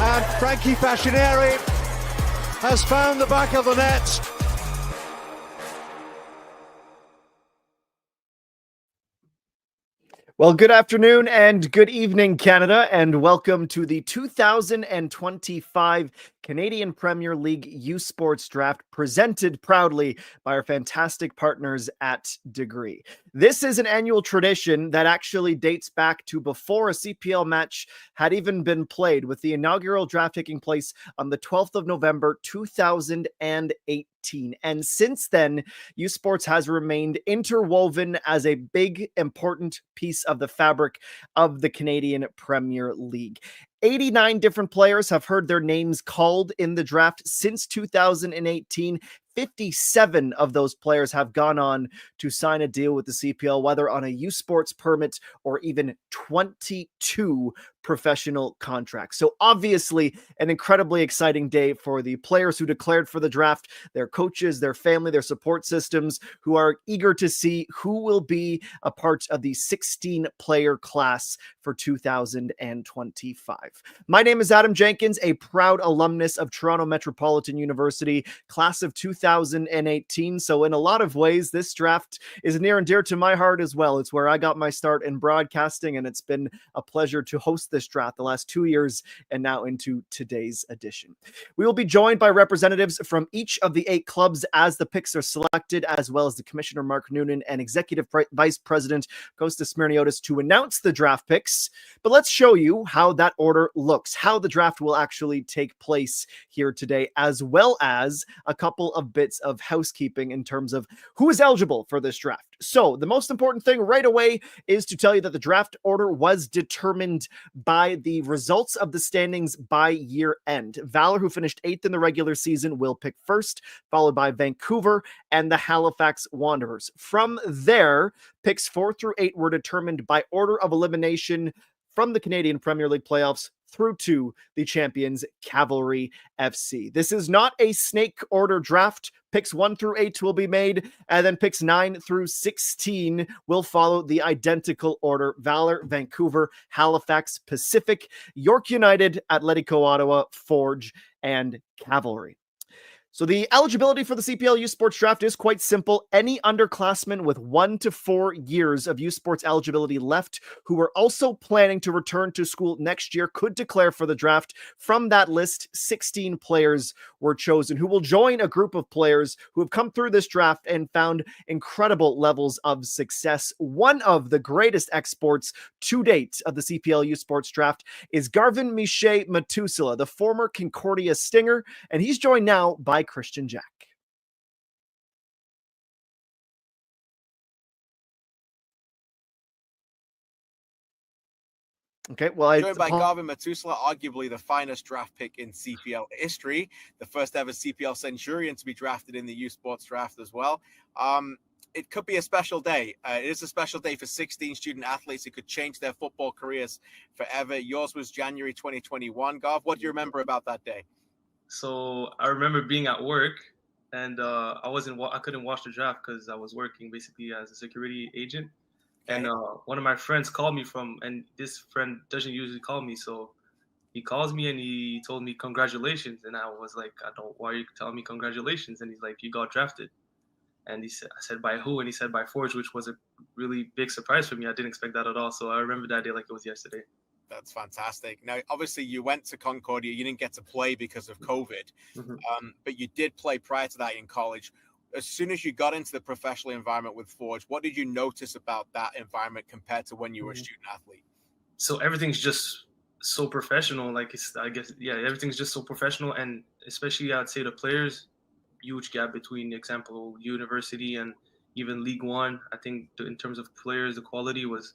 And Frankie Fascineri has found the back of the net. Well, good afternoon and good evening, Canada, and welcome to the 2025 Canadian Premier League U Sports Draft, presented proudly by our fantastic partners at Degree. This is an annual tradition that actually dates back to before a CPL match had even been played, with the inaugural draft taking place on the 12th of November, 2008. And since then, U Sports has remained interwoven as a big, important piece of the fabric of the Canadian Premier League. 89 different players have heard their names called in the draft since 2018. 57 of those players have gone on to sign a deal with the CPL, whether on a U Sports permit or even 22 professional contracts. So obviously an incredibly exciting day for the players who declared for the draft, their coaches, their family, their support systems, who are eager to see who will be a part of the 16-player class for 2025. My name is Adam Jenkins, a proud alumnus of Toronto Metropolitan University, class of 2018. So in a lot of ways, this draft is near and dear to my heart as well. It's where I got my start in broadcasting, and it's been a pleasure to host this draft the last 2 years and now into today's edition. We will be joined by representatives from each of the 8 clubs as the picks are selected, as well as the Commissioner Mark Noonan and Executive Vice President Kostas Smirniotis to announce the draft picks. But let's show you how that order looks, how the draft will actually take place here today, as well as a couple of bits of housekeeping in terms of who is eligible for this draft. So the most important thing right away is to tell you that the draft order was determined by the results of the standings by year end. Valour, who finished 8th in the regular season, will pick first, followed by Vancouver and the Halifax Wanderers. From there, picks 4 through 8 were determined by order of elimination from the Canadian Premier League playoffs through to the champions, Cavalry FC. This is not a snake order draft. Picks 1 through 8 will be made, and then picks 9 through 16 will follow the identical order: Valour, Vancouver, Halifax, Pacific, York United, Atletico Ottawa, Forge, and Cavalry. So the eligibility for the CPL U Sports Draft is quite simple. Any underclassmen with 1 to 4 years of U Sports eligibility left who are also planning to return to school next year could declare for the draft. From that list, 16 players were chosen who will join a group of players who have come through this draft and found incredible levels of success. One of the greatest exports to date of the CPL U Sports Draft is Garven Metusala, the former Concordia Stinger, and he's joined now by Christian Jack. Okay, well, joined by Garven Metusala, arguably the finest draft pick in CPL history, the first ever CPL Centurion to be drafted in the U Sports Draft as well. It could be a special day. It is a special day for 16 student athletes who could change their football careers forever. Yours was January 2021. Garv, what do you remember about that day? So I remember being at work, and I couldn't watch the draft because I was working basically as a security agent. Okay. And one of my friends called me and this friend doesn't usually call me, so he calls me and he told me congratulations, and I was like, why are you telling me congratulations? And he's like, you got drafted. And I said, by who? And he said, by Forge, which was a really big surprise for me. I didn't expect that at all. So I remember that day like it was yesterday. That's fantastic. Now, obviously, you went to Concordia. You didn't get to play because of COVID, but you did play prior to that in college. As soon as you got into the professional environment with Forge, what did you notice about that environment compared to when you were a student athlete? So everything's just so professional. Like, everything's just so professional. And especially, I'd say the players, huge gap between, example, university and even League One. I think in terms of players, the quality was,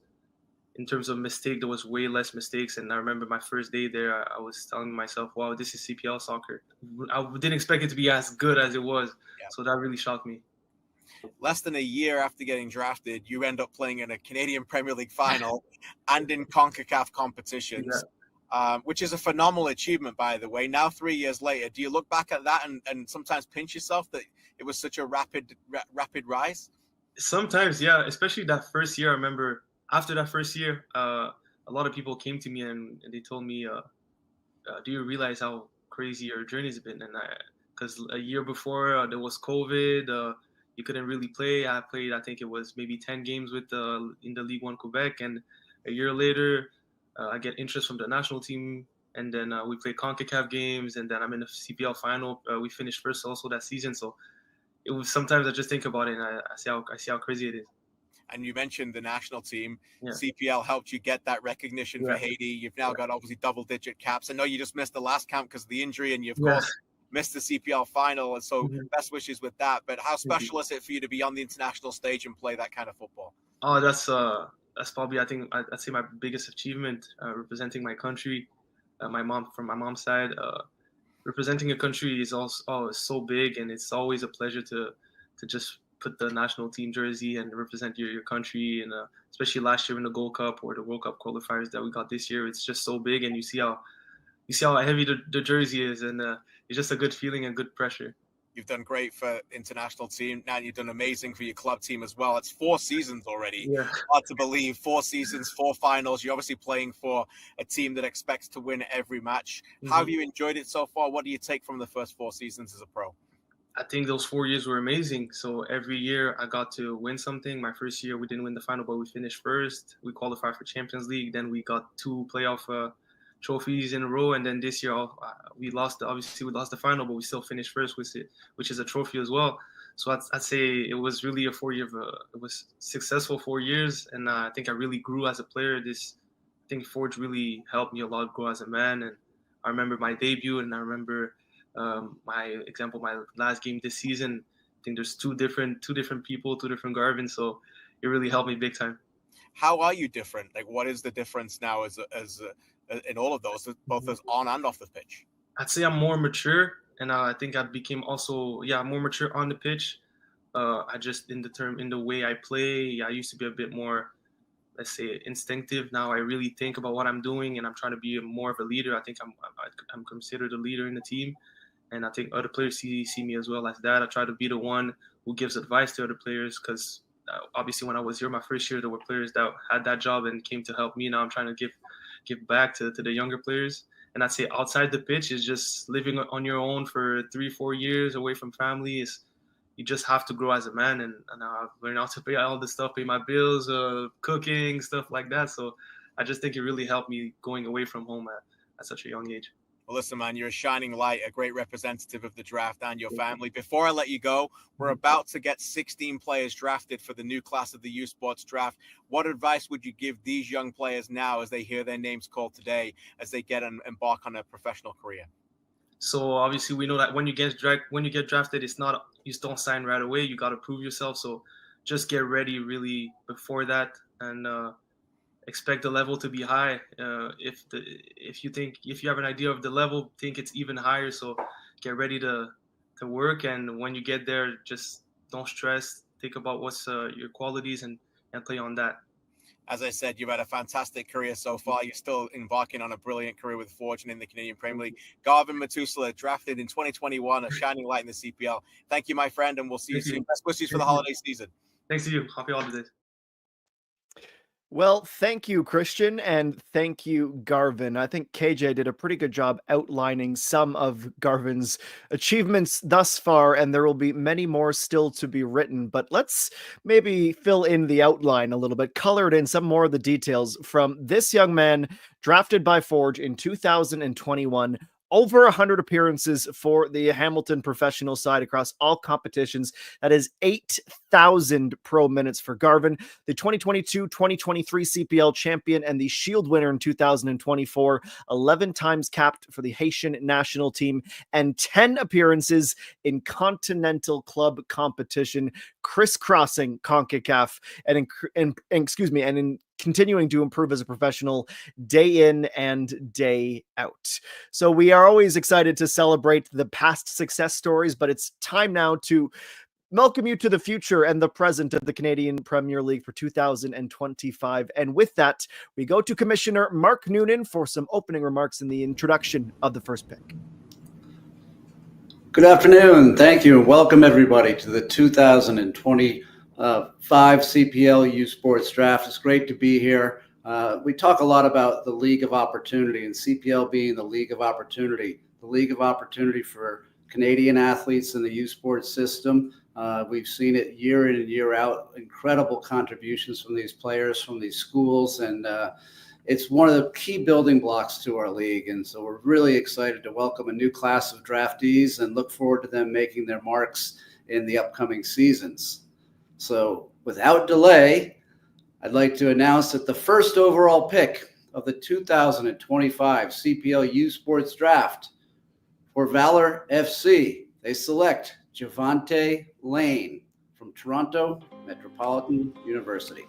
in terms of mistake, there was way less mistakes. And I remember my first day there, I was telling myself, wow, this is CPL soccer. I didn't expect it to be as good as it was. Yeah. So that really shocked me. Less than a year after getting drafted, you end up playing in a Canadian Premier League final and in CONCACAF competitions, which is a phenomenal achievement, by the way. Now, 3 years later, do you look back at that and sometimes pinch yourself that it was such a rapid rise? Sometimes, yeah, especially that first year. I remember after that first year, a lot of people came to me and they told me, do you realize how crazy your journey's been? And because a year before there was COVID, you couldn't really play. I played, I think it was maybe 10 games with in the League One Quebec, and a year later, I get interest from the national team, and then we play CONCACAF games, and then I'm in the CPL final. We finished first also that season, so it was sometimes I just think about it and I see how crazy it is. And you mentioned the national team. Yeah. CPL helped you get that recognition for Yeah. Haiti. You've now got obviously double-digit caps. I know you just missed the last camp because of the injury, and you, of course, missed the CPL final. And so best wishes with that. But how special is it for you to be on the international stage and play that kind of football? Oh, that's probably, I think, I'd say my biggest achievement, representing my country. From my mom's side, representing a country is also so big, and it's always a pleasure to just put the national team jersey and represent your country. And especially last year in the Gold Cup or the World Cup qualifiers that we got this year, it's just so big, and you see how heavy the jersey is, and it's just a good feeling and good pressure. You've done great for international team. Now you've done amazing for your club team as well. It's 4 seasons already. Yeah. Hard to believe. 4 seasons, 4 finals. You're obviously playing for a team that expects to win every match. How have you enjoyed it so far? What do you take from the first 4 seasons as a pro? I think those 4 years were amazing. So every year I got to win something. My first year we didn't win the final, but we finished first. We qualified for Champions League. Then we got 2 playoff trophies in a row, and then this year we lost the final, but we still finished first with it, which is a trophy as well. So I'd say it was really a 4-year it was successful 4 years, and I think I really grew as a player. I think Forge really helped me a lot grow as a man. And I remember my debut, and I remember my last game this season. I think there's two different people, 2 different Garvin, so it really helped me big time. How are you different? Like, what is the difference now as in all of those, both as on and off the pitch? I'd say I'm more mature, and I think I became also more mature on the pitch. I just in the way I play, I used to be a bit more, let's say, instinctive. Now I really think about what I'm doing, and I'm trying to be more of a leader. I think I'm considered a leader in the team, and I think other players see me as well as that. I try to be the one who gives advice to other players, because obviously when I was here my first year, there were players that had that job and came to help me. Now I'm trying to give back to the younger players. And I'd say outside the pitch is just living on your own for 3-4 years away from family. You just have to grow as a man, and I've learned how to pay all this stuff, pay my bills, cooking, stuff like that. So I just think it really helped me going away from home at such a young age. Well, listen, man, you're a shining light, a great representative of the draft and your family. Before I let you go, we're about to get 16 players drafted for the new class of the U Sports Draft. What advice would you give these young players now as they hear their names called today, as they embark on a professional career? So obviously we know that when you get drafted, it's not, you don't sign right away. You got to prove yourself. So just get ready really before that, and expect the level to be high. If you have an idea of the level, think it's even higher. So get ready to work, and when you get there, just don't stress. Think about what's your qualities and play on that. As I said, you've had a fantastic career so far. You're still embarking on a brilliant career with Forge and in the Canadian Premier League. Garven Metusala, drafted in 2021, a shining light in the CPL. Thank you, my friend, and we'll see you soon. Best wishes for the holiday season. Thanks to you. Happy holidays. Well, thank you, Christian, and thank you, Garven. I think KJ did a pretty good job outlining some of Garven's achievements thus far, and there will be many more still to be written. But let's maybe fill in the outline a little bit, color it in some more of the details from this young man drafted by Forge in 2021. Over 100 appearances for the Hamilton professional side across all competitions. That is 8,000 pro minutes for Garven. The 2022-2023 CPL champion and the Shield winner in 2024. 11 times capped for the Haitian national team, and 10 appearances in continental club competition, crisscrossing CONCACAF and in continuing to improve as a professional day in and day out. So we are always excited to celebrate the past success stories, but it's time now to welcome you to the future and the present of the Canadian Premier League for 2025. And with that, we go to Commissioner Mark Noonan for some opening remarks in the introduction of the first pick. Good afternoon. Thank you. Welcome everybody to the 2025 CPL U Sports Draft. It's great to be here. We talk a lot about the League of Opportunity and CPL being the League of Opportunity for Canadian athletes in the U Sports system. We've seen it year in and year out, incredible contributions from these players, from these schools, and it's one of the key building blocks to our league. And so we're really excited to welcome a new class of draftees and look forward to them making their marks in the upcoming seasons. So without delay, I'd like to announce that the first overall pick of the 2025 CPL U Sports Draft for Valour FC, they select Javante Lane from Toronto Metropolitan University.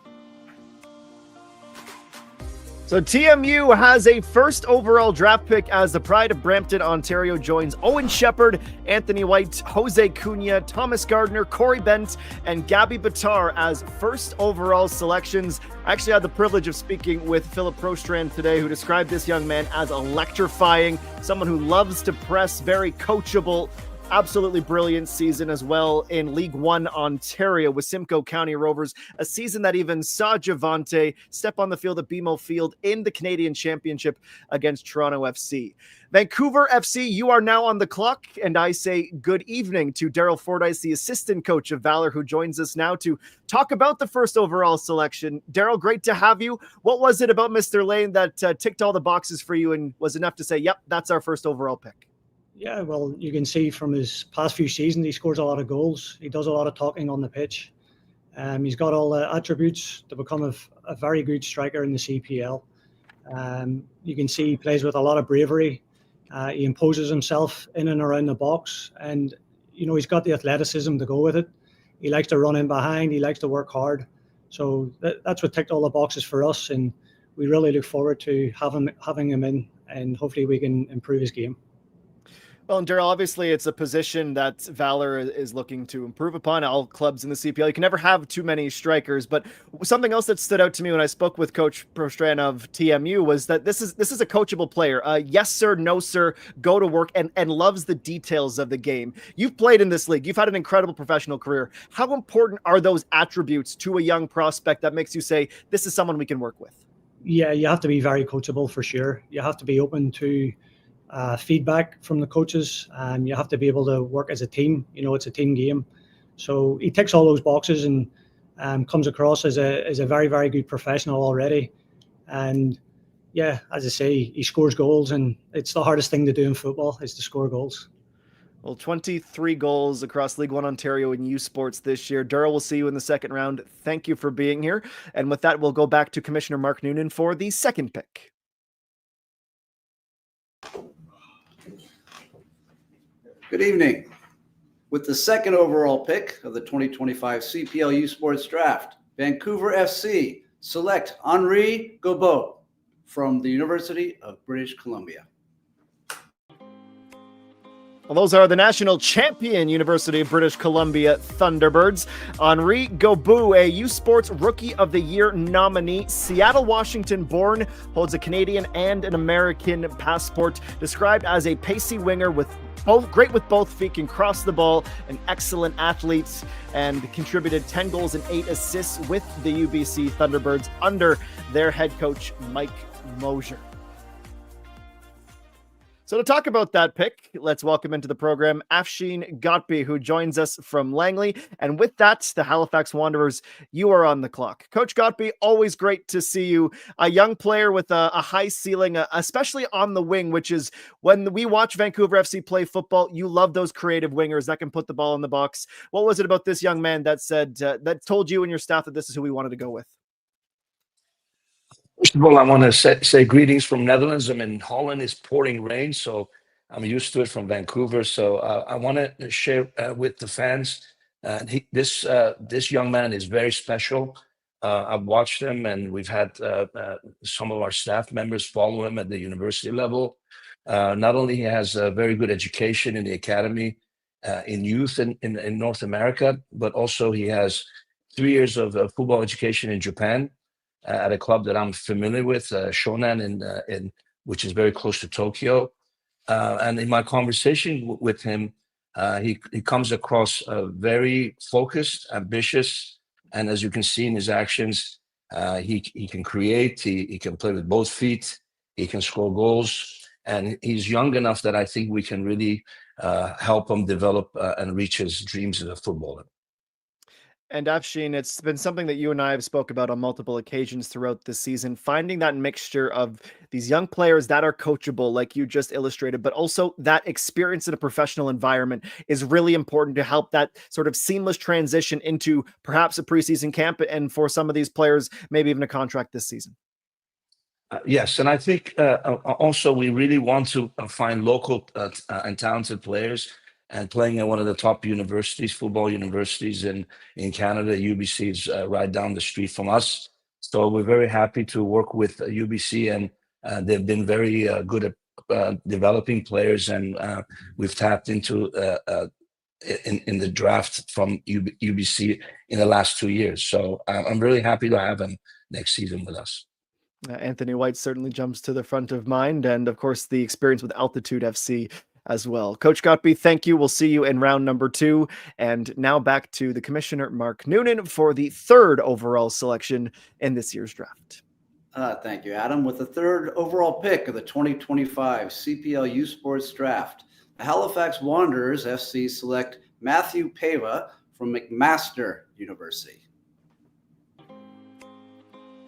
So TMU has a first overall draft pick as the Pride of Brampton, Ontario joins Owen Shepherd, Anthony White, Jose Cunha, Thomas Gardner, Corey Bent, and Gabby Bitar as first overall selections. I actually had the privilege of speaking with Philip Prostrand today, who described this young man as electrifying, someone who loves to press, very coachable. Absolutely brilliant season as well in League One Ontario with Simcoe County Rovers, a season that even saw Javante step on the field at BMO Field in the Canadian Championship against Toronto FC. Vancouver FC, you are now on the clock, and I say good evening to Daryl Fordyce, the assistant coach of Valour, who joins us now to talk about the first overall selection. Daryl, great to have you. What was it about Mr. Lane that ticked all the boxes for you and was enough to say, yep, that's our first overall pick? Yeah, well, you can see from his past few seasons, he scores a lot of goals. He does a lot of talking on the pitch. He's got all the attributes to become a very good striker in the CPL. You can see he plays with a lot of bravery. He imposes himself in and around the box. And, you know, he's got the athleticism to go with it. He likes to run in behind. He likes to work hard. So that's what ticked all the boxes for us. And we really look forward to having him in, and hopefully we can improve his game. Well, and Daryl, obviously it's a position that Valour is looking to improve upon. All clubs in the CPL, you can never have too many strikers, but something else that stood out to me when I spoke with Coach Prostrand of TMU was that this is a coachable player. Yes, sir, no, sir, go to work and loves the details of the game. You've played in this league. You've had an incredible professional career. How important are those attributes to a young prospect that makes you say, this is someone we can work with? Yeah, you have to be very coachable for sure. You have to be open to feedback from the coaches, and you have to be able to work as a team. You know, it's a team game. So he ticks all those boxes and comes across as a very, very good professional already. And yeah, as I say, he scores goals, and it's the hardest thing to do in football is to score goals. Well, 23 goals across League One Ontario and U Sports this year. Daryl, we'll see you in the second round. Thank you for being here. And with that, we'll go back to Commissioner Mark Noonan for the second pick. Good evening. With the second overall pick of the 2025 CPL U Sports Draft, Vancouver FC select Henri Gobeau from the University of British Columbia. Well, those are the national champion University of British Columbia Thunderbirds. Henri Gobeau, a U Sports Rookie of the Year nominee, Seattle, Washington born, holds a Canadian and an American passport, described as a pacey winger with great with both feet, can cross the ball, an excellent athlete, and contributed 10 goals and 8 assists with the UBC Thunderbirds under their head coach, Mike Mosier. So to talk about that pick, let's welcome into the program Afshin Gotby, who joins us from Langley. And with that, the Halifax Wanderers, you are on the clock. Coach Gotby, always great to see you. A young player with a high ceiling, especially on the wing, which is when we watch Vancouver FC play football, you love those creative wingers that can put the ball in the box. What was it about this young man that said, that told you and your staff that this is who we wanted to go with? First of all, I want to say greetings from Netherlands. I'm in Holland. It's pouring rain, so I'm used to it from Vancouver. So I want to share with the fans. This young man is very special. I've watched him, and we've had some of our staff members follow him at the university level. Not only he has a very good education in the academy in youth in North America, but also he has 3 years of football education in Japan. At a club that I'm familiar with, Shonan, which is very close to Tokyo. And in my conversation with him, he comes across very focused, ambitious, and as you can see in his actions, He can create. He can play with both feet. He can score goals, and he's young enough that I think we can really help him develop and reach his dreams as a footballer. And Afshin, it's been something that you and I have spoke about on multiple occasions throughout the season, finding that mixture of these young players that are coachable, like you just illustrated, but also that experience in a professional environment is really important to help that sort of seamless transition into perhaps a preseason camp, and for some of these players, maybe even a contract this season. Yes, and I think also we really want to find local and talented players, and playing at one of the top universities, football universities in Canada. UBC is right down the street from us. So we're very happy to work with UBC, and they've been very good at developing players, and we've tapped into in the draft from UBC in the last 2 years. So I'm really happy to have him next season with us. Anthony White certainly jumps to the front of mind, and of course the experience with Altitude FC as well. Coach Gottby, thank you. We'll see you in round number 2. And now back to the Commissioner, Mark Noonan, for the 3rd overall selection in this year's draft. Thank you, Adam. With the 3rd overall pick of the 2025 CPL U Sports Draft, the Halifax Wanderers FC select Matthew Pava from McMaster University.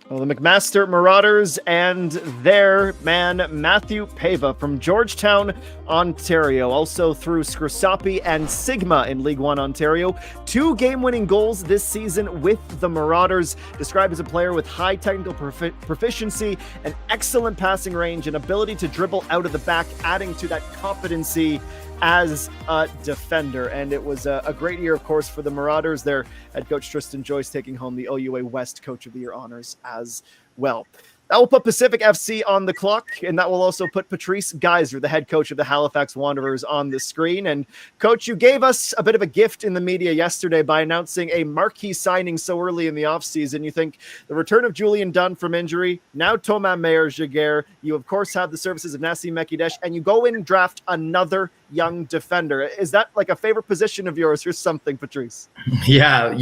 Well, the McMaster Marauders and their man, Matthew Pava from Georgetown, Ontario. Also through Screwsoppy and Sigma in League One Ontario. 2 game-winning goals this season with the Marauders. Described as a player with high technical proficiency, an excellent passing range, and ability to dribble out of the back, adding to that competency as a defender. And it was a great year, of course, for the Marauders. Their head coach Tristan Joyce taking home the OUA West Coach of the Year honors as well. That will put Pacific FC on the clock, and that will also put Patrice Geyser, the head coach of the Halifax Wanderers, on the screen. And Coach, you gave us a bit of a gift in the media yesterday by announcing a marquee signing so early in the offseason. You think the return of Julian Dunn from injury, now Thomas Meyer-Jaguer, you of course have the services of Nassim Mekidesh, and you go in and draft another young defender. Is that like a favorite position of yours or something, Patrice? Yeah,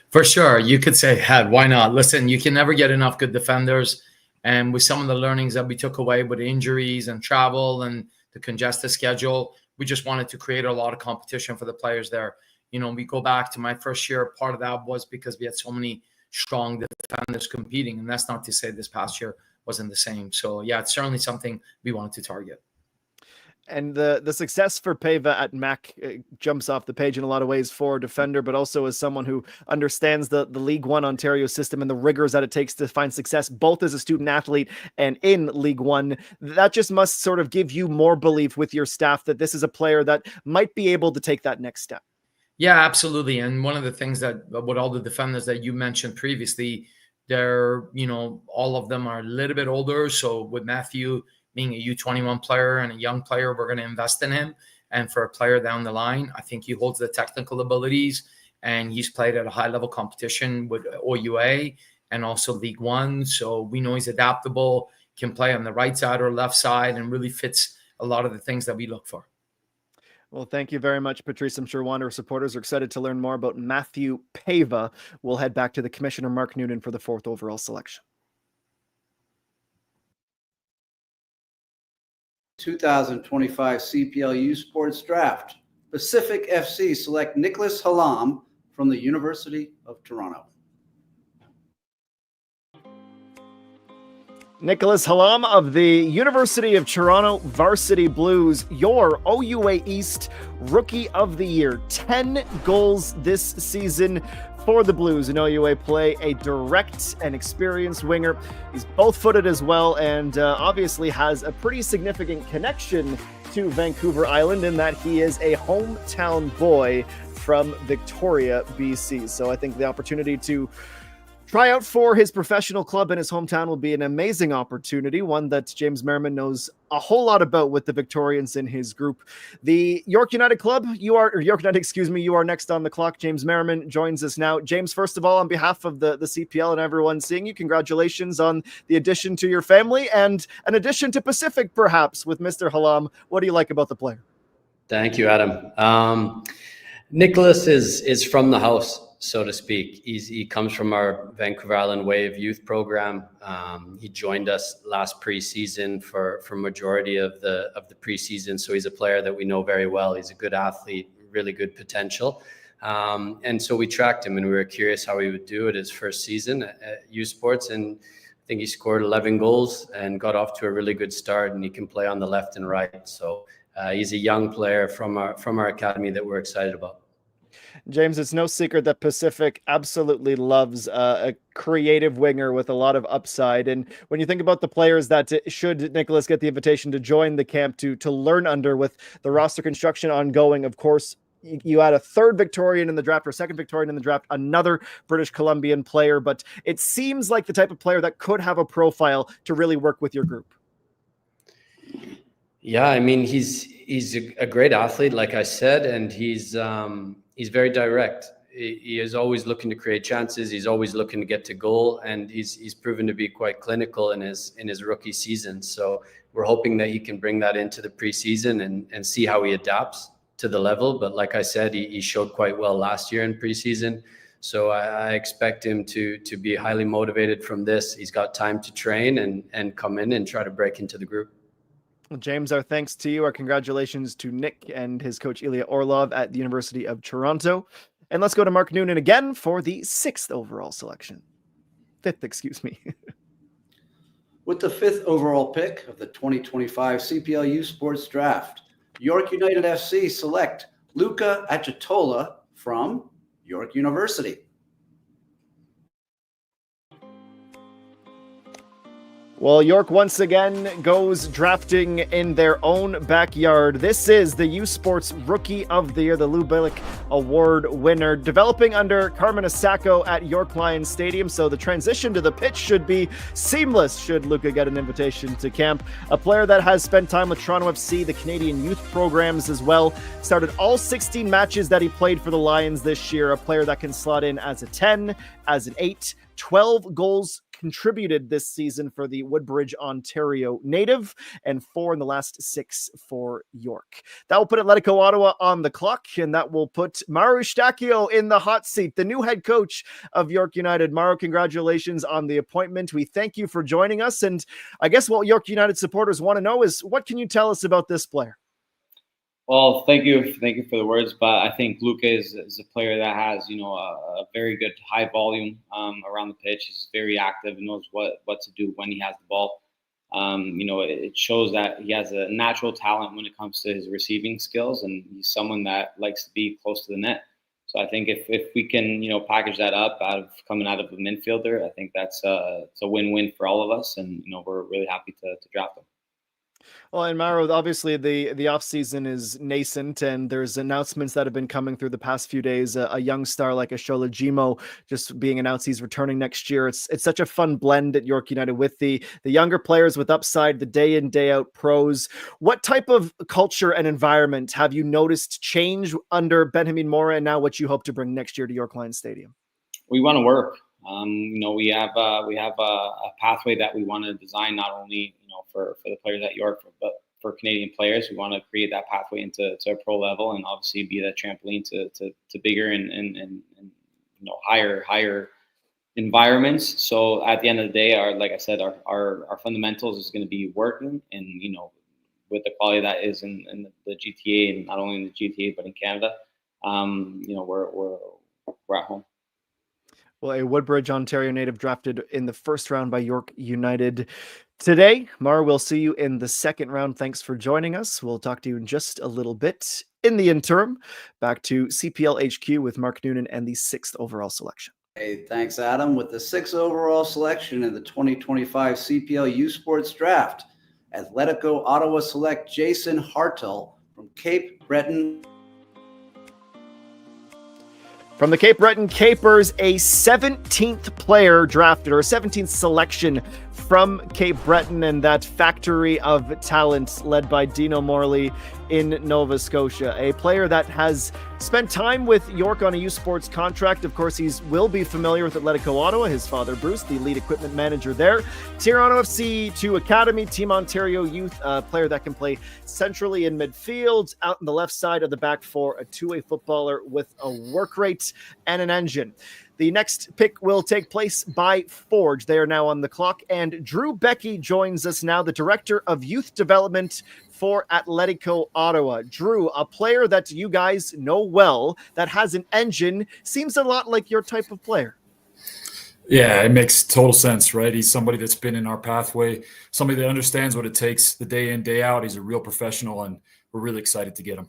for sure. You could say, head, why not? Listen, you can never get enough good defenders. And with some of the learnings that we took away with injuries and travel and the congested schedule, we just wanted to create a lot of competition for the players there. You know, we go back to my first year. Part of that was because we had so many strong defenders competing. And that's not to say this past year wasn't the same. So, yeah, it's certainly something we wanted to target. And the success for Pava at Mac jumps off the page in a lot of ways for a defender, but also as someone who understands the League One Ontario system and the rigors that it takes to find success, both as a student athlete and in League One. That just must sort of give you more belief with your staff that this is a player that might be able to take that next step. Yeah, absolutely. And one of the things that with all the defenders that you mentioned previously, they're, you know, all of them are a little bit older. So with Matthew being a U21 player and a young player, we're going to invest in him. And for a player down the line, I think he holds the technical abilities, and he's played at a high level competition with OUA and also League One. So we know he's adaptable, can play on the right side or left side, and really fits a lot of the things that we look for. Well, thank you very much, Patrice. I'm sure Wanderer supporters are excited to learn more about Matthew Pava. We'll head back to the Commissioner, Mark Noonan, for the 4th overall selection. 2025 CPL U Sports Draft. Pacific FC select Nicholas Halam from the University of Toronto. Nicholas Halam of the University of Toronto Varsity Blues, your OUA East Rookie of the Year. 10 goals this season for the Blues in OUA play, a direct and experienced winger. He's both-footed as well, and obviously has a pretty significant connection to Vancouver Island in that he is a hometown boy from Victoria, BC. So I think the opportunity to try out for his professional club in his hometown will be an amazing opportunity, one that James Merriman knows a whole lot about with the Victorians in his group. The York United Club, you are next on the clock. James Merriman joins us now. James, first of all, on behalf of the CPL and everyone seeing you, congratulations on the addition to your family and an addition to Pacific, perhaps, with Mr. Halam. What do you like about the player? Thank you, Adam. Nicholas is from the house. so to speak. He comes from our Vancouver Island Wave youth program. He joined us last preseason for majority of the preseason. So he's a player that we know very well. He's a good athlete, really good potential. And so we tracked him, and we were curious how he would do it his first season at U Sports. And I think he scored 11 goals and got off to a really good start, and he can play on the left and right. So he's a young player from our academy that we're excited about. James, it's no secret that Pacific absolutely loves a creative winger with a lot of upside. And when you think about the players that should Nicholas get the invitation to join the camp to learn under, with the roster construction ongoing, of course, you had a third Victorian in the draft, or second Victorian in the draft, another British Columbian player, but it seems like the type of player that could have a profile to really work with your group. Yeah, I mean, he's a great athlete, like I said, and he's very direct. He is always looking to create chances. He's always looking to get to goal, and he's proven to be quite clinical in his rookie season. So we're hoping that he can bring that into the preseason and see how he adapts to the level. But like I said, he showed quite well last year in preseason. So I expect him to be highly motivated from this. He's got time to train and come in and try to break into the group. Well, James, our thanks to you. Our congratulations to Nick and his coach Ilya Orlov at the University of Toronto. And let's go to Mark Noonan again for the 5th overall selection. With the 5th overall pick of the 2025 CPL U Sports Draft, York United FC select Luca Achitola from York University. Well, York once again goes drafting in their own backyard. This is the U Sports Rookie of the Year, the Lou Billick Award winner, developing under Carmen Asacco at York Lions Stadium. So the transition to the pitch should be seamless should Luca get an invitation to camp. A player that has spent time with Toronto FC, the Canadian youth programs as well. Started all 16 matches that he played for the Lions this year. A player that can slot in as a 10, as an 8, 12 goals contributed this season for the Woodbridge, Ontario native, and 4 in the last 6 for York. That will put Atletico Ottawa on the clock, and that will put Mauro Eustachio in the hot seat, the new head coach of York United. Mauro, congratulations on the appointment. We thank you for joining us, and I guess what York United supporters want to know is, what can you tell us about this player? Well, thank you for the words, but I think Luca is a player that has, a very good high volume around the pitch. He's very active and knows what to do when he has the ball. It shows that he has a natural talent when it comes to his receiving skills, and he's someone that likes to be close to the net. So I think if we can, package that up coming out of a midfielder, I think it's a win-win for all of us, and we're really happy to draft him. Well, and Mauro, obviously the off season is nascent, and there's announcements that have been coming through the past few days. A young star like Ashola Jimo just being announced he's returning next year. It's such a fun blend at York United with the younger players with upside, the day in day out pros. What type of culture and environment have you noticed change under Benjamin Mora, and now what you hope to bring next year to York Lions Stadium? We want to work. We have a pathway that we want to design, not only for the players at York, but for Canadian players. We want to create that pathway into a pro level, and obviously be that trampoline to bigger and higher environments. So at the end of the day, our fundamentals is going to be working, and with the quality that is in the GTA, and not only in the GTA but in Canada, we're at home. Well, a Woodbridge, Ontario native drafted in the first round by York United today. Mar, we'll see you in the second round. Thanks for joining us. We'll talk to you in just a little bit. In the interim, back to CPL HQ with Mark Noonan and the 6th overall selection. Hey, thanks, Adam. With the 6th overall selection in the 2025 CPL U Sports Draft, Atletico Ottawa select Jason Hartel from Cape Breton. From the Cape Breton Capers, a 17th player drafted, or a 17th selection from Cape Breton and that factory of talent led by Dino Morley in Nova Scotia. A player that has spent time with York on a U Sports contract. Of course, he will be familiar with Atletico Ottawa. His father, Bruce, the lead equipment manager there. Toronto FC to Academy, Team Ontario Youth, a player that can play centrally in midfield, out in the left side of the back four, a two-way footballer with a work rate and an engine. The next pick will take place by Forge. They are now on the clock. And Drew Becky joins us now, the Director of Youth Development for Atletico Ottawa. Drew, a player that you guys know well, that has an engine, seems a lot like your type of player. Yeah, it makes total sense, right? He's somebody that's been in our pathway, somebody that understands what it takes the day in, day out. He's a real professional, and we're really excited to get him.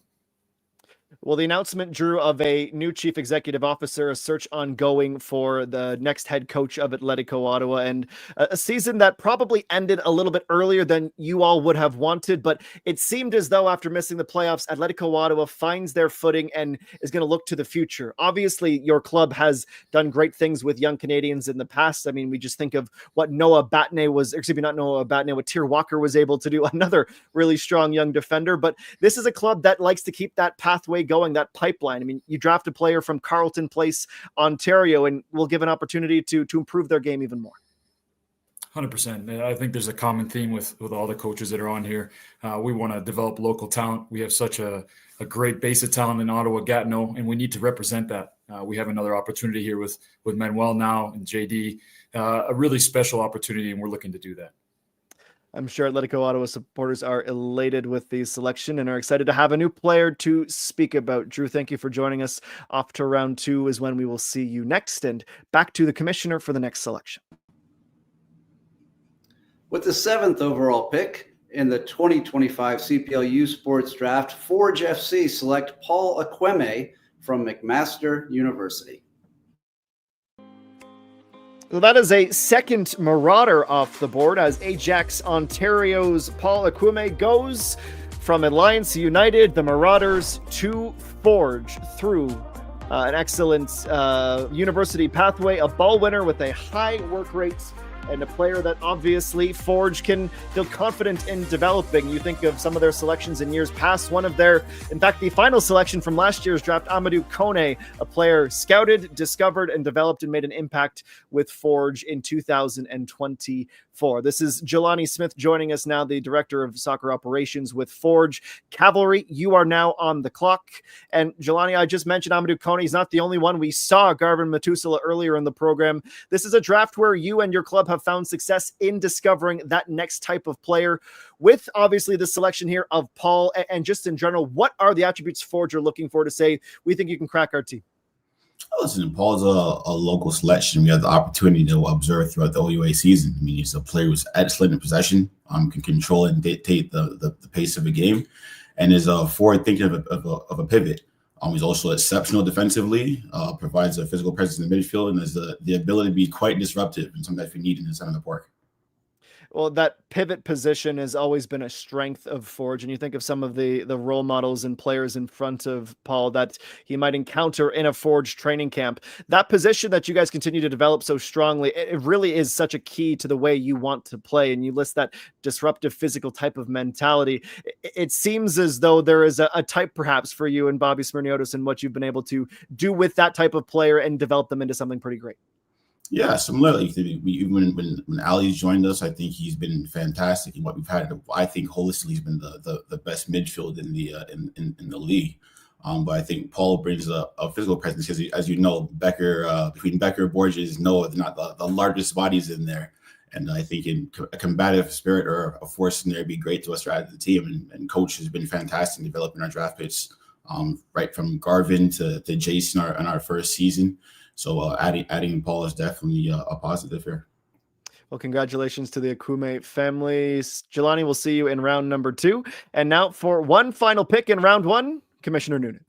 Well, the announcement, Drew, of a new chief executive officer, a search ongoing for the next head coach of Atletico Ottawa, and a season that probably ended a little bit earlier than you all would have wanted, but it seemed as though after missing the playoffs, Atletico Ottawa finds their footing and is going to look to the future. Obviously, your club has done great things with young Canadians in the past. I mean, we just think of what Noah Batney was, excuse me, not Noah Batney, what Tier Walker was able to do, another really strong young defender, but this is a club that likes to keep that pathway going, that pipeline. I mean, you draft a player from Carleton Place, Ontario, and will give an opportunity to improve their game even more. 100%. I think there's a common theme with all the coaches that are on here. We want to develop local talent. We have such a great base of talent in Ottawa, Gatineau, and we need to represent that. We have another opportunity here with Manuel now and JD, a really special opportunity, and we're looking to do that. I'm sure Atletico Ottawa supporters are elated with the selection and are excited to have a new player to speak about. Drew, thank you for joining us. Off to round 2 is when we will see you next, and back to the commissioner for the next selection. With the 7th overall pick in the 2025 CPL U Sports Draft, Forge FC select Paul Akweme from McMaster University. Well, that is a second Marauder off the board as Ajax Ontario's Paul Akweme goes from Alliance United, the Marauders, to Forge through an excellent university pathway, a ball winner with a high work rate, and a player that obviously Forge can feel confident in developing. You think of some of their selections in years past. One of their, in fact, the final selection from last year's draft, Amadou Kone, a player scouted, discovered, and developed and made an impact with Forge in 2024. This is Jelani Smith joining us now, the Director of Soccer Operations with Forge. Cavalry, you are now on the clock. And Jelani, I just mentioned Amadou Kone. He's not the only one. We saw Garven Metusala earlier in the program. This is a draft where you and your club have found success in discovering that next type of player. With obviously the selection here of Paul, and just in general, what are the attributes Forge are looking for to say, we think you can crack our team? Listen, Paul's a local selection. We have the opportunity to observe throughout the OUA season. I mean, he's a player who's excellent in possession, can control and dictate the pace of a game, and is forward thinking of a pivot. He's also exceptional defensively, provides a physical presence in the midfield, and has the ability to be quite disruptive and sometimes we need in the center of the park. Well, that pivot position has always been a strength of Forge. And you think of some of the role models and players in front of Paul that he might encounter in a Forge training camp. That position that you guys continue to develop so strongly, it really is such a key to the way you want to play. And you list that disruptive physical type of mentality. It seems as though there is a type perhaps for you and Bobby Smirniotis and what you've been able to do with that type of player and develop them into something pretty great. Yeah, similarly, when Ali joined us, I think he's been fantastic in what we've had. I think holistically, he's been the best midfield in the league. But I think Paul brings a physical presence because, as you know, between Becker, Borges, Noah, they're not the largest bodies in there. And I think in a combative spirit or a force in there would be great to us to add to the team. And coach has been fantastic in developing our draft picks, right from Garvin to Jason in our first season. So adding Paul is definitely a positive here. Well, congratulations to the Akweme family. Jelani, we'll see you in round number 2. And now for one final pick in round 1, Commissioner Noonan.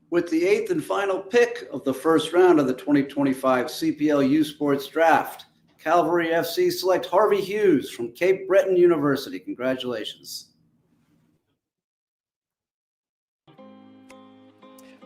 With the 8th and final pick of the first round of the 2025 CPL U Sports Draft, Cavalry FC select Harvey Hughes from Cape Breton University. Congratulations.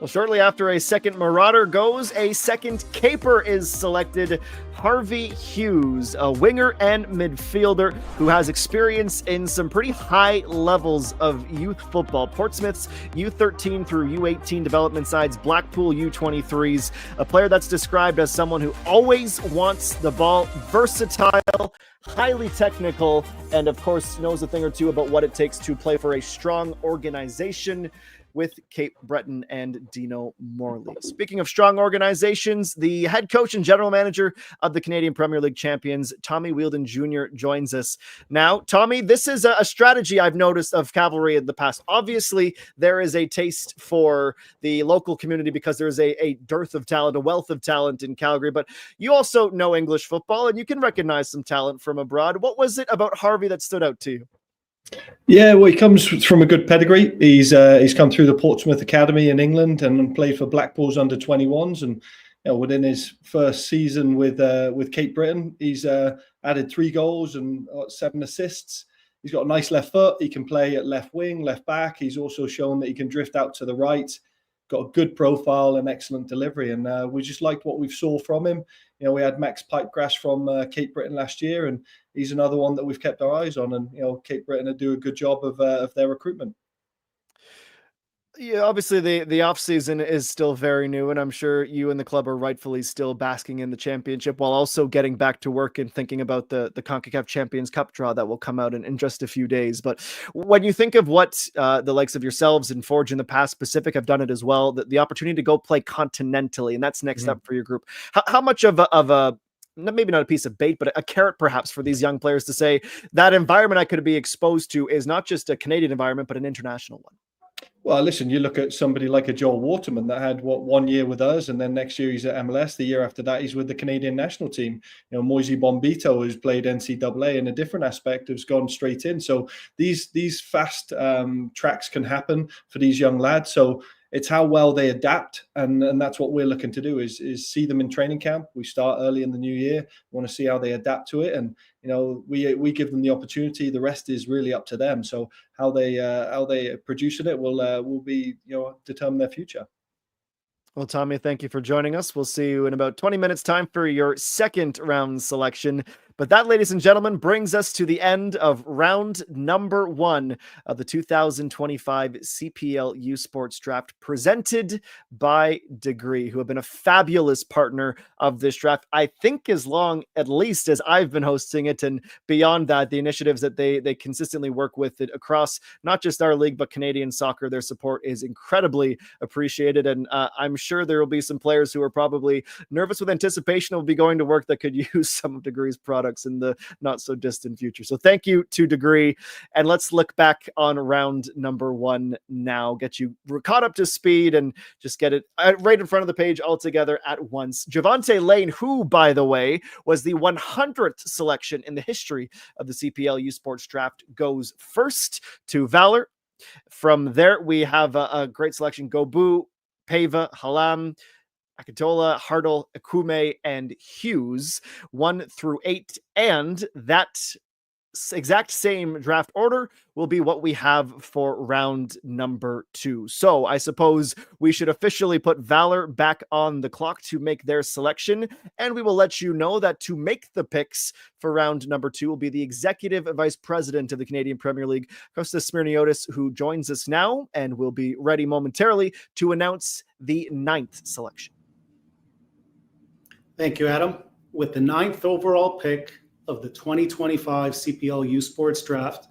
Well, shortly after a second Marauder goes, a second Caper is selected. Harvey Hughes, a winger and midfielder who has experience in some pretty high levels of youth football. Portsmouth's U13 through U18 development sides, Blackpool U23s, a player that's described as someone who always wants the ball, versatile, highly technical, and of course knows a thing or two about what it takes to play for a strong organization with Cape Breton and Dino Morley. Speaking of strong organizations, the head coach and general manager of the Canadian Premier League champions, Tommy Wheeldon Jr., joins us now. Tommy, this is a strategy I've noticed of Cavalry in the past. Obviously, there is a taste for the local community because there's a dearth of talent, a wealth of talent in Calgary, but you also know English football and you can recognize some talent from abroad. What was it about Harvey that stood out to you? Yeah, well, he comes from a good pedigree. He's come through the Portsmouth Academy in England and played for Blackpool's under-21s. And within his first season with Cape Breton, he's added 3 goals and 7 assists. He's got a nice left foot. He can play at left wing, left back. He's also shown that he can drift out to the right. Got a good profile and excellent delivery. And we just liked what we saw from him. We had Max Pipegrass from Cape Breton last year, and he's another one that we've kept our eyes on. And Cape Breton do a good job of their recruitment. Yeah, obviously the off season is still very new, and I'm sure you and the club are rightfully still basking in the championship while also getting back to work and thinking about the CONCACAF Champions Cup draw that will come out in just a few days. But when you think of what the likes of yourselves and Forge in the past, Pacific have done it as well, the opportunity to go play continentally, and that's next up for your group. How much of a maybe not a piece of bait, but a carrot perhaps for these young players to say that environment I could be exposed to is not just a Canadian environment, but an international one? Well, listen, you look at somebody like a Joel Waterman that had 1 year with us, and then next year he's at MLS. The year after that, he's with the Canadian national team. Moisey Bombito, who's played NCAA in a different aspect, has gone straight in. So these fast tracks can happen for these young lads. So it's how well they adapt, and that's what we're looking to do is see them in training camp. We start early in the new year. We want to see how they adapt to it, and we give them the opportunity. The rest is really up to them. So how they produce it will be determine their future. Well, Tommy, thank you for joining us. We'll see you in about 20 minutes time for your second round selection. But that, ladies and gentlemen, brings us to the end of round number 1 of the 2025 CPL U Sports Draft, presented by Degree, who have been a fabulous partner of this draft, I think as long, at least, as I've been hosting it. And beyond that, the initiatives that they consistently work with it across not just our league, but Canadian soccer, their support is incredibly appreciated. And I'm sure there will be some players who are probably nervous with anticipation will be going to work that could use some of Degree's products in the not so distant future. So thank you to Degree. And let's look back on round number 1 now, get you caught up to speed and just get it right in front of the page all together at once. Javante Lane, who, by the way, was the 100th selection in the history of the CPL U Sports Draft, goes first to Valour. From there, we have a great selection. Gobu, Pava, Halam, Akatola, Hartle, Akume, and Hughes, 1 through 8. And that exact same draft order will be what we have for round number 2. So I suppose we should officially put Valour back on the clock to make their selection. And we will let you know that to make the picks for round number 2 will be the executive vice president of the Canadian Premier League, Kostas Smirniotis, who joins us now and will be ready momentarily to announce the 9th selection. Thank you, Adam. With the 9th overall pick of the 2025 CPL U Sports Draft,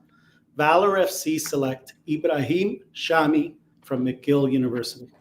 Valour FC select Ibrahim Shami from McGill University.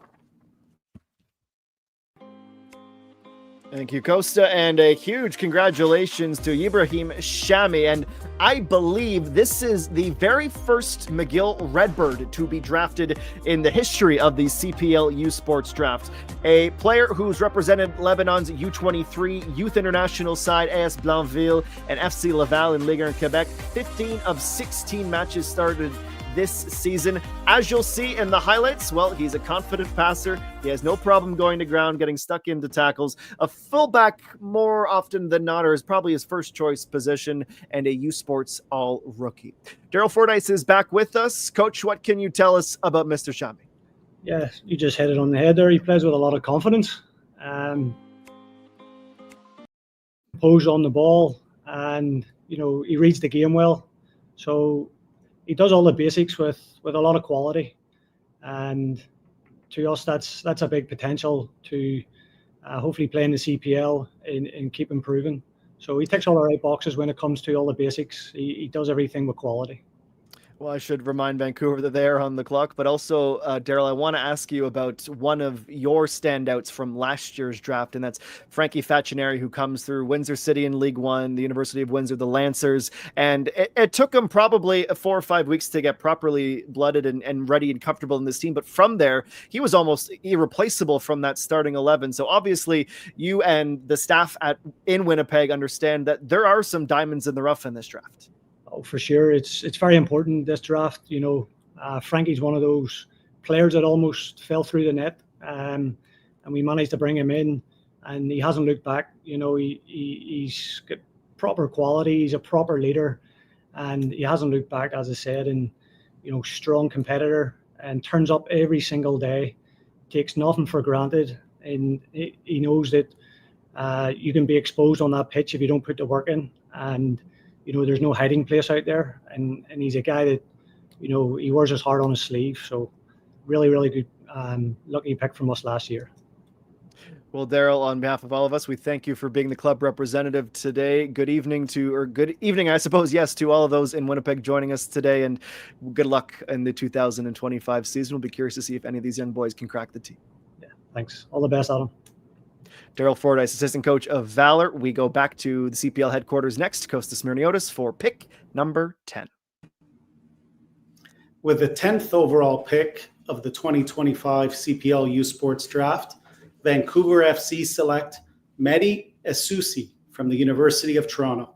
Thank you, Costa, and a huge congratulations to Ibrahim Shami. And I believe this is the very first McGill Redbird to be drafted in the history of the CPL U Sports Draft. A player who's represented Lebanon's U23 Youth International side, AS Blainville, and FC Laval in Ligue 1 Quebec. 15 of 16 matches started this season. As you'll see in the highlights, well, he's a confident passer. He has no problem going to ground, getting stuck into tackles. A fullback more often than not, or is probably his first choice position, and a U Sports All rookie. Daryl Fordyce is back with us. Coach, what can you tell us about Mr. Shami? Yeah, you just hit it on the head there. He plays with a lot of confidence, composed on the ball, and he reads the game well. So he does all the basics with a lot of quality, and to us, that's a big potential to hopefully play in the CPL and keep improving. So he ticks all the right boxes when it comes to all the basics. He does everything with quality. Well, I should remind Vancouver that they are on the clock, but also, Daryl, I want to ask you about one of your standouts from last year's draft, and that's Frankie Faccineri, who comes through Windsor City in League One, the University of Windsor, the Lancers, and it took him probably 4 or 5 weeks to get properly blooded and ready and comfortable in this team, but from there, he was almost irreplaceable from that starting 11. So obviously, you and the staff in Winnipeg understand that there are some diamonds in the rough in this draft. Oh, for sure. It's very important, this draft. Frankie's one of those players that almost fell through the net, and we managed to bring him in, and he hasn't looked back. He's got proper quality. He's a proper leader, and he hasn't looked back, as I said, and strong competitor, and turns up every single day, takes nothing for granted, and he knows that you can be exposed on that pitch if you don't put the work in, and there's no hiding place out there, and he's a guy that, he wears his heart on his sleeve. So really, really good, lucky pick from us last year. Well, Daryl, on behalf of all of us, we thank you for being the club representative today. Good evening, I suppose, yes, to all of those in Winnipeg joining us today, and good luck in the 2025 season. We'll be curious to see if any of these young boys can crack the team. Yeah, thanks. All the best, Adam. Daryl Fordyce, assistant coach of Valour. We go back to the CPL headquarters next, Kostas Myrniotis, for pick number 10. With the 10th overall pick of the 2025 CPL U Sports Draft, Vancouver FC select Mehdi Essoussi from the University of Toronto.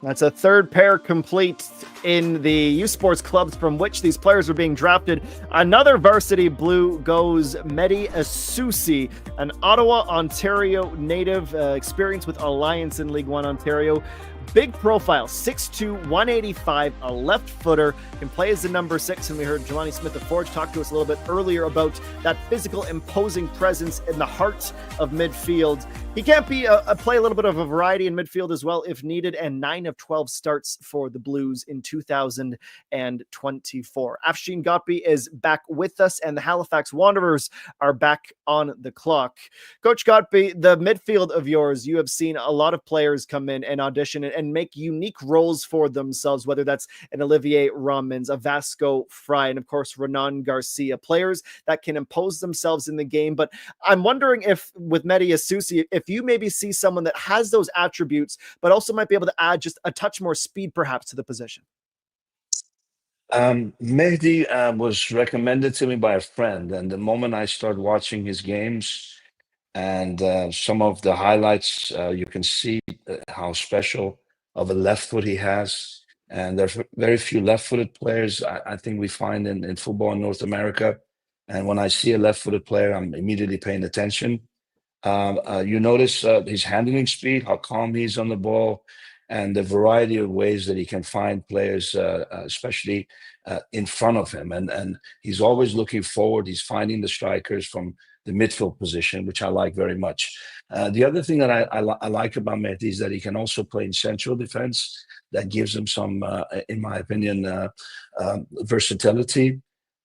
That's a third pair complete in the U Sports clubs from which these players are being drafted. Another varsity blue goes Mehdi Essoussi, an Ottawa, Ontario native, experience with Alliance in League One Ontario. Big profile, 6'2", 185, a left footer, can play as the number 6. And we heard Jelani Smith of Forge talk to us a little bit earlier about that physical, imposing presence in the heart of midfield. He can play a little bit of a variety in midfield as well if needed, and 9 of 12 starts for the Blues in 2024. Afshin Gotby is back with us, and the Halifax Wanderers are back on the clock. Coach Gotby, the midfield of yours, you have seen a lot of players come in and audition and make unique roles for themselves, whether that's an Olivier Romans, a Vasco Fry, and of course, Renan Garcia, players that can impose themselves in the game. But I'm wondering if with Mehdi Essoussi, if you maybe see someone that has those attributes, but also might be able to add just a touch more speed perhaps to the position. Mehdi was recommended to me by a friend, and the moment I started watching his games and some of the highlights, you can see how special of a left foot he has. And there are very few left-footed players I think we find in football in North America. And when I see a left-footed player, I'm immediately paying attention. You notice his handling speed, how calm he is on the ball, and the variety of ways that he can find players, especially in front of him. And he's always looking forward. He's finding the strikers from the midfield position, which I like very much. The other thing that I like about Mehdi is that he can also play in central defense. That gives him some, in my opinion, versatility.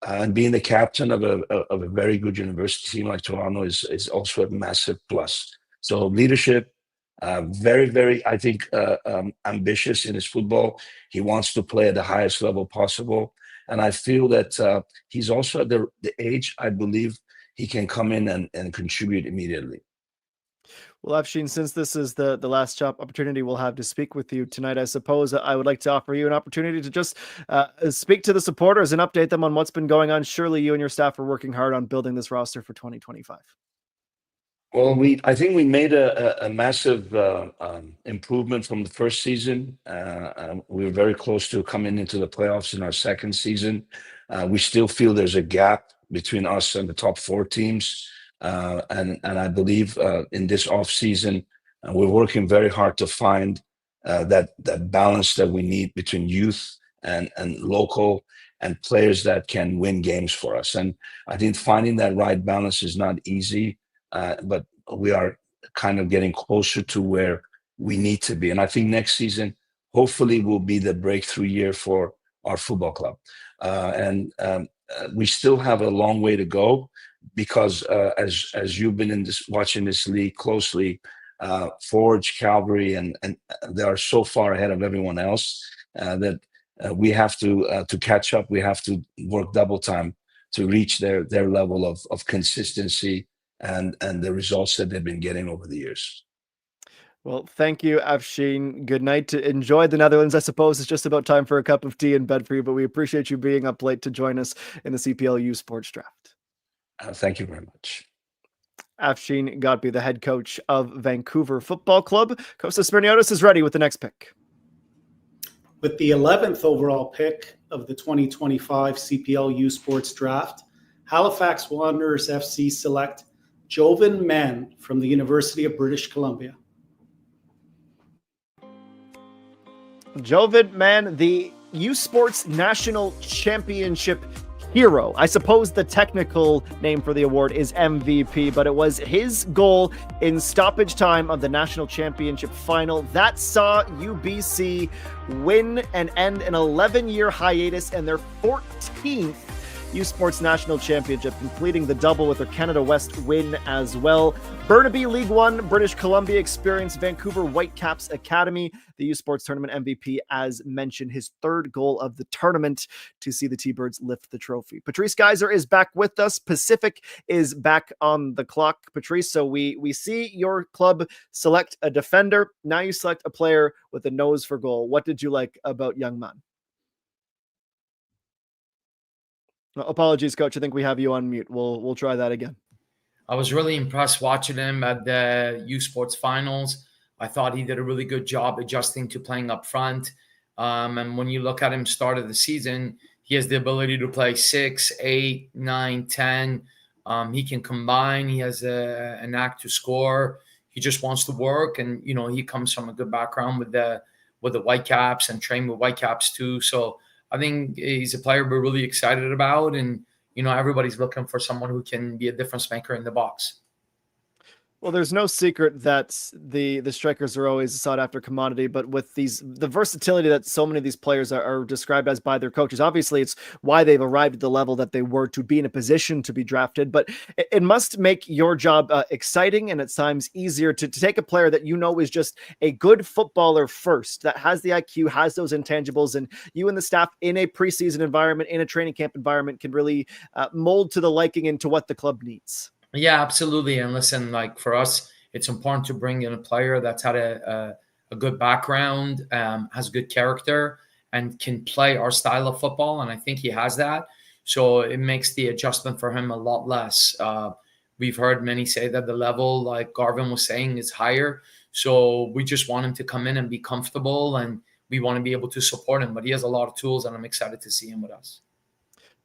And being the captain of a very good university team like Toronto is also a massive plus. So leadership, very, very, I think, ambitious in his football. He wants to play at the highest level possible. And I feel that he's also at the age, I believe, he can come in and contribute immediately. Well, Afshin, since this is the last opportunity we'll have to speak with you tonight, I suppose I would like to offer you an opportunity to just speak to the supporters and update them on what's been going on. Surely you and your staff are working hard on building this roster for 2025. Well, I think we made a massive improvement from the first season. We were very close to coming into the playoffs in our second season. We still feel there's a gap between us and the top 4 teams. And I believe in this off season, we're working very hard to find that balance that we need between youth and local and players that can win games for us. And I think finding that right balance is not easy, but we are kind of getting closer to where we need to be. And I think next season, hopefully, will be the breakthrough year for our football club. We still have a long way to go because as you've been watching this league closely, Forge, Calgary, and they are so far ahead of everyone else that we have to catch up. We have to work double time to reach their level of consistency and the results that they've been getting over the years. Well, thank you, Afshin. Good night. Enjoy the Netherlands. I suppose it's just about time for a cup of tea in bed for you, but we appreciate you being up late to join us in the CPL U Sports Draft. Thank you very much. Afshin Godby, the head coach of Vancouver Football Club. Kostas Smirniotis is ready with the next pick. With the 11th overall pick of the 2025 CPL U Sports Draft, Halifax Wanderers FC select Joven Mann from the University of British Columbia. Joven Mann, the U Sports National Championship hero. I suppose the technical name for the award is MVP, but it was his goal in stoppage time of the National Championship final that saw UBC win and end an 11-year hiatus and their 14th U Sports National Championship, completing the double with their Canada West win as well. Burnaby League One, British Columbia experience, Vancouver Whitecaps Academy, the U Sports Tournament MVP, as mentioned, his third goal of the tournament to see the T-Birds lift the trophy. Patrice Geyser is back with us. Pacific is back on the clock. Patrice, so we see your club select a defender. Now you select a player with a nose for goal. What did you like about young man? Apologies, coach. I think we have you on mute. We'll try that again. I was really impressed watching him at the U Sports Finals. I thought he did a really good job adjusting to playing up front. And when you look at him start of the season, he has the ability to play 6, 8, 9, 10. He can combine. He has a knack to score. He just wants to work. And, you know, he comes from a good background with the Whitecaps and trained with Whitecaps too. So I think he's a player we're really excited about. And, you know, everybody's looking for someone who can be a difference maker in the box. Well, there's no secret that the strikers are always a sought-after commodity, but with the versatility that so many of these players are described as by their coaches, obviously it's why they've arrived at the level that they were to be in a position to be drafted, but it must make your job exciting and at times easier to take a player that you know is just a good footballer first, that has the IQ, has those intangibles, and you and the staff in a preseason environment, in a training camp environment can really mold to the liking and to what the club needs. Yeah, absolutely. And listen, like for us, it's important to bring in a player that's had a good background, has good character, and can play our style of football. And I think he has that. So it makes the adjustment for him a lot less. We've heard many say that the level, like Garven was saying, is higher. So we just want him to come in and be comfortable, and we want to be able to support him. But he has a lot of tools, and I'm excited to see him with us.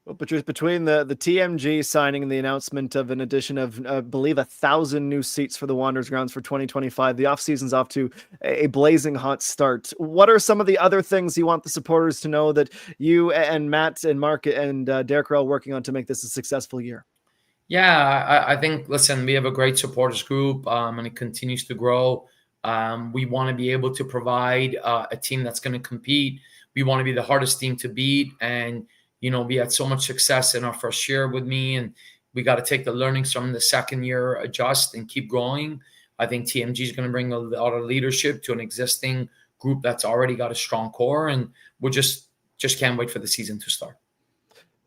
Well, Patrice, between the TMG signing and the announcement of an addition of, I believe, 1,000 new seats for the Wanderers grounds for 2025, the offseason's off to a blazing hot start. What are some of the other things you want the supporters to know that you and Matt and Mark and Derek are all working on to make this a successful year? Yeah, I think, listen, we have a great supporters group, and it continues to grow. We want to be able to provide a team that's going to compete. We want to be the hardest team to beat, and you know, we had so much success in our first year with me, and we got to take the learnings from the second year, adjust, and keep growing. I think TMG is going to bring a lot of leadership to an existing group that's already got a strong core, and we just can't wait for the season to start.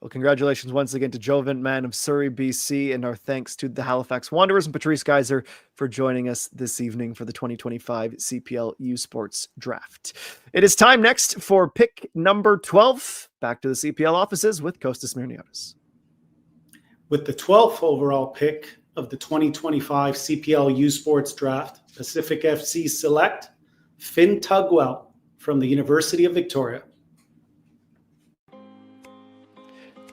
Well, congratulations once again to Joven Mann of Surrey, BC, and our thanks to the Halifax Wanderers and Patrice Geyser for joining us this evening for the 2025 CPL U Sports Draft. It is time next for pick number 12. Back to the CPL offices with Kostas Smirniotis. With the 12th overall pick of the 2025 CPL U Sports Draft, Pacific FC select Finn Tugwell from the University of Victoria.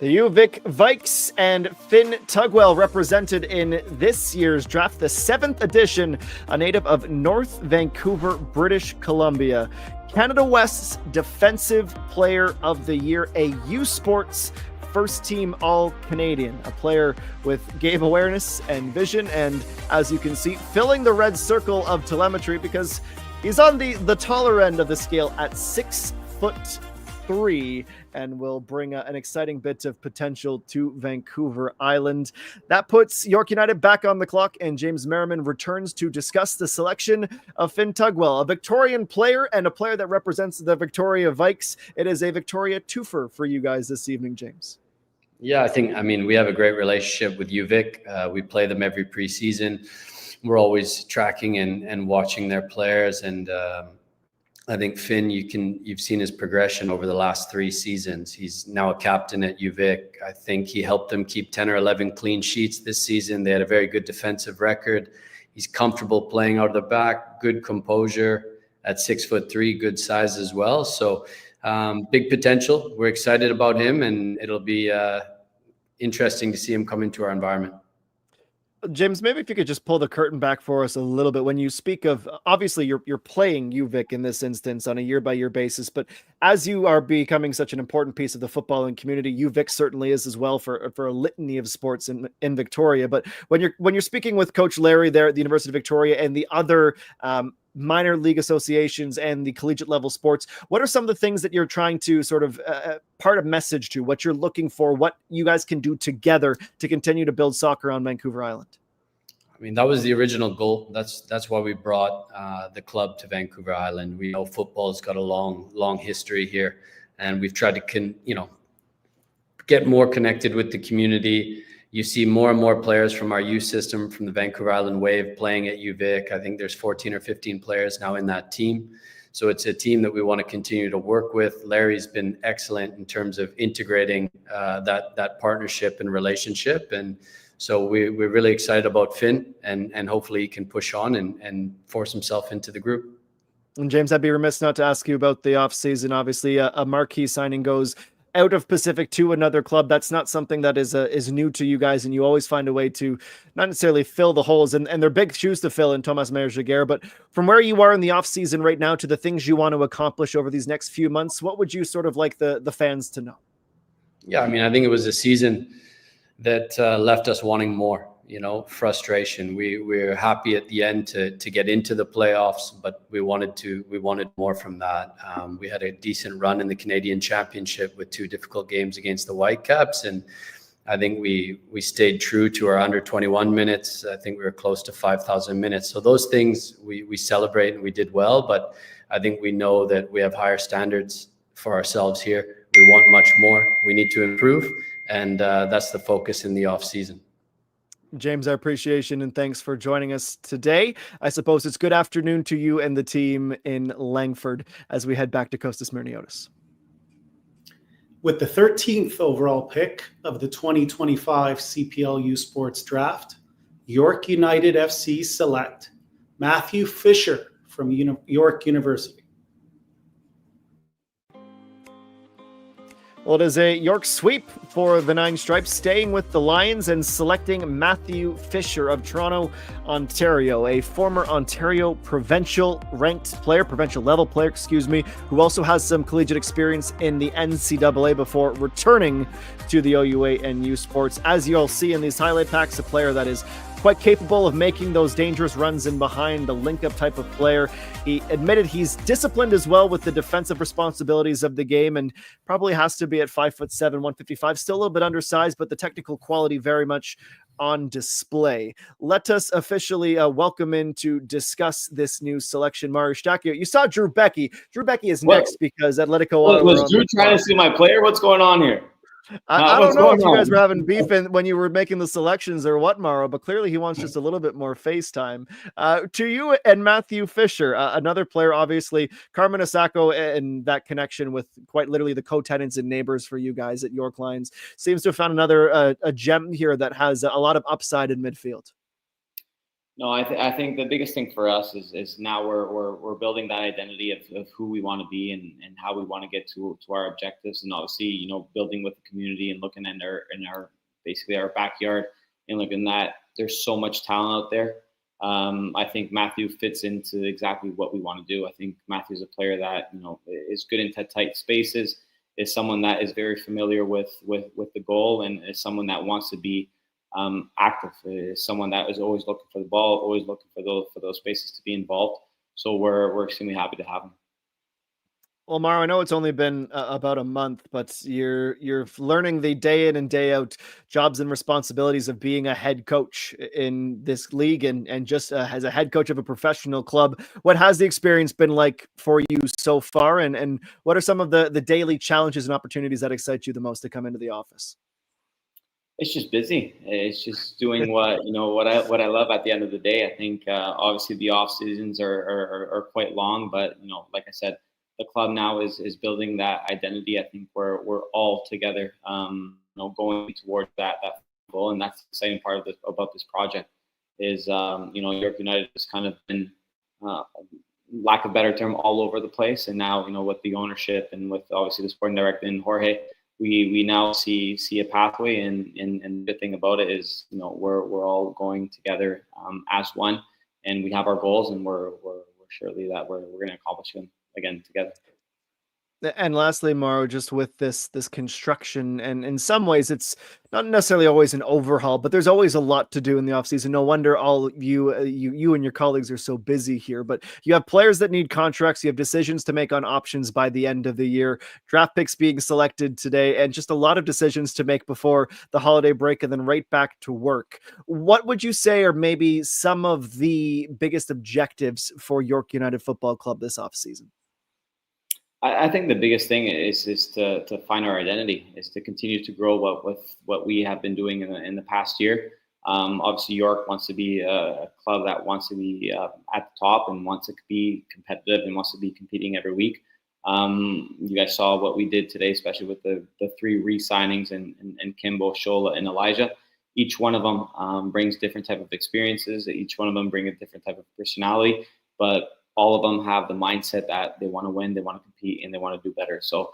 The UVic Vikes and Finn Tugwell represented in this year's draft, the 7th edition, a native of North Vancouver, British Columbia. Canada West's Defensive Player of the Year, a U Sports first team All-Canadian, a player with game awareness and vision, and as you can see, filling the red circle of telemetry because he's on the taller end of the scale at 6'3" and will bring an exciting bit of potential to Vancouver Island. That puts York United back on the clock, and James Merriman returns to discuss the selection of Finn Tugwell, a Victorian player and a player that represents the Victoria Vikes. It is a Victoria twofer for you guys this evening, James. Yeah, I mean, we have a great relationship with UVic. We play them every preseason. We're always tracking and watching their players. And I think Finn, you've seen his progression over the last 3 seasons. He's now a captain at UVic. I think he helped them keep 10 or 11 clean sheets this season. They had a very good defensive record. He's comfortable playing out of the back, good composure at 6'3", good size as well. So big potential. We're excited about him, and it'll be interesting to see him come into our environment. James, maybe if you could just pull the curtain back for us a little bit. When you speak of, obviously you're playing UVic in this instance on a year-by-year basis, but as you are becoming such an important piece of the footballing community, UVic certainly is as well for a litany of sports in Victoria. But when you're speaking with Coach Larry there at the University of Victoria and the other minor league associations and the collegiate level sports, what are some of the things that you're trying to sort of part of message to, what you're looking for, what you guys can do together to continue to build soccer on Vancouver Island? I mean, that was the original goal. That's why we brought the club to Vancouver Island. We know football's got a long history here, and we've tried to get more connected with the community. You see more and more players from our youth system, from the Vancouver Island Wave, playing at UVic. I think there's 14 or 15 players now in that team. So it's a team that we want to continue to work with. Larry's been excellent in terms of integrating that partnership and relationship. And so we're really excited about Finn, and hopefully he can push on and force himself into the group. And James, I'd be remiss not to ask you about the offseason. Obviously, a marquee signing goes out of Pacific to another club. That's not something that is new to you guys, and you always find a way to not necessarily fill the holes, and they're big shoes to fill in Thomas Meyer-Jaguer. But from where you are in the offseason right now to the things you want to accomplish over these next few months, what would you sort of like the fans to know? Yeah, I mean, I think it was a season that left us wanting more, frustration. We're happy at the end to get into the playoffs, but we wanted more from that. We had a decent run in the Canadian Championship with 2 difficult games against the Whitecaps, and I think we stayed true to our under 21 minutes. I think we were close to 5,000 minutes. So those things we celebrate, and we did well, but I think we know that we have higher standards for ourselves here. We want much more. We need to improve, and that's the focus in the off season. James, our appreciation and thanks for joining us today. I suppose it's good afternoon to you and the team in Langford as we head back to Costas Myrniotis. With the 13th overall pick of the 2025 CPL U Sports Draft, York United FC select Matthew Fisher from York University. Well, it is a York sweep for the Nine Stripes, staying with the Lions and selecting Matthew Fisher of Toronto, Ontario, a former Ontario provincial level player, who also has some collegiate experience in the NCAA before returning to the OUA and U Sports. As you'll see in these highlight packs, a player that is quite capable of making those dangerous runs in behind, the link-up type of player. He admitted he's disciplined as well with the defensive responsibilities of the game, and probably has to be at 5'7", 155, still a little bit undersized, but the technical quality very much on display. Let us officially welcome in to discuss this new selection, Mario Stachio. You saw Drew Becky. Drew Becky is next because Atletico. Was Drew trying to see my player? What's going on here? I don't know if you guys were having beef when you were making the selections or what, Mauro, but clearly he wants just a little bit more FaceTime. To you and Matthew Fisher, another player, obviously, Carmen Asako, and that connection with quite literally the co-tenants and neighbors for you guys at York Lions, seems to have found another a gem here that has a lot of upside in midfield. No, I think the biggest thing for us is now we're building that identity of who we want to be and how we want to get to our objectives, and obviously building with the community and looking in our basically our backyard and looking at there's so much talent out there. I think Matthew fits into exactly what we want to do. I think Matthew's a player that, you know, is good in tight spaces, is someone that is very familiar with the goal, and is someone that wants to be active, is someone that is always looking for the ball, always looking for those spaces to be involved. So we're extremely happy to have him. Well, Mauro, I know it's only been about a month, but you're learning the day in and day out jobs and responsibilities of being a head coach in this league, and just as a head coach of a professional club. What has the experience been like for you so far, and what are some of the daily challenges and opportunities that excite you the most to come into the office? It's just busy. It's just doing what I love at the end of the day. I think obviously the off seasons are quite long, but like I said, the club now is building that identity. I think we're all together, going towards that goal, and that's the exciting part about this project is York United has kind of been, lack of a better term, all over the place, and now with the ownership and with obviously the sporting director and Jorge, we now see a pathway, and the good thing about it is we're all going together as one, and we have our goals, and we're surely that we're going to accomplish them again together. And lastly, Mauro, just with this construction, and in some ways it's not necessarily always an overhaul, but there's always a lot to do in the offseason. No wonder all you and your colleagues are so busy here. But you have players that need contracts, you have decisions to make on options by the end of the year, draft picks being selected today, and just a lot of decisions to make before the holiday break and then right back to work. What would you say are maybe some of the biggest objectives for York United Football Club this offseason? I think the biggest thing is to find our identity, is to continue to grow what we have been doing in the past year. Obviously, York wants to be a club that wants to be at the top and wants to be competitive and wants to be competing every week. You guys saw what we did today, especially with the three re-signings and Kimbo, Shola, and Elijah. Each one of them brings different type of experiences. Each one of them bring a different type of personality, but all of them have the mindset that they want to win, they want to compete, and they want to do better. So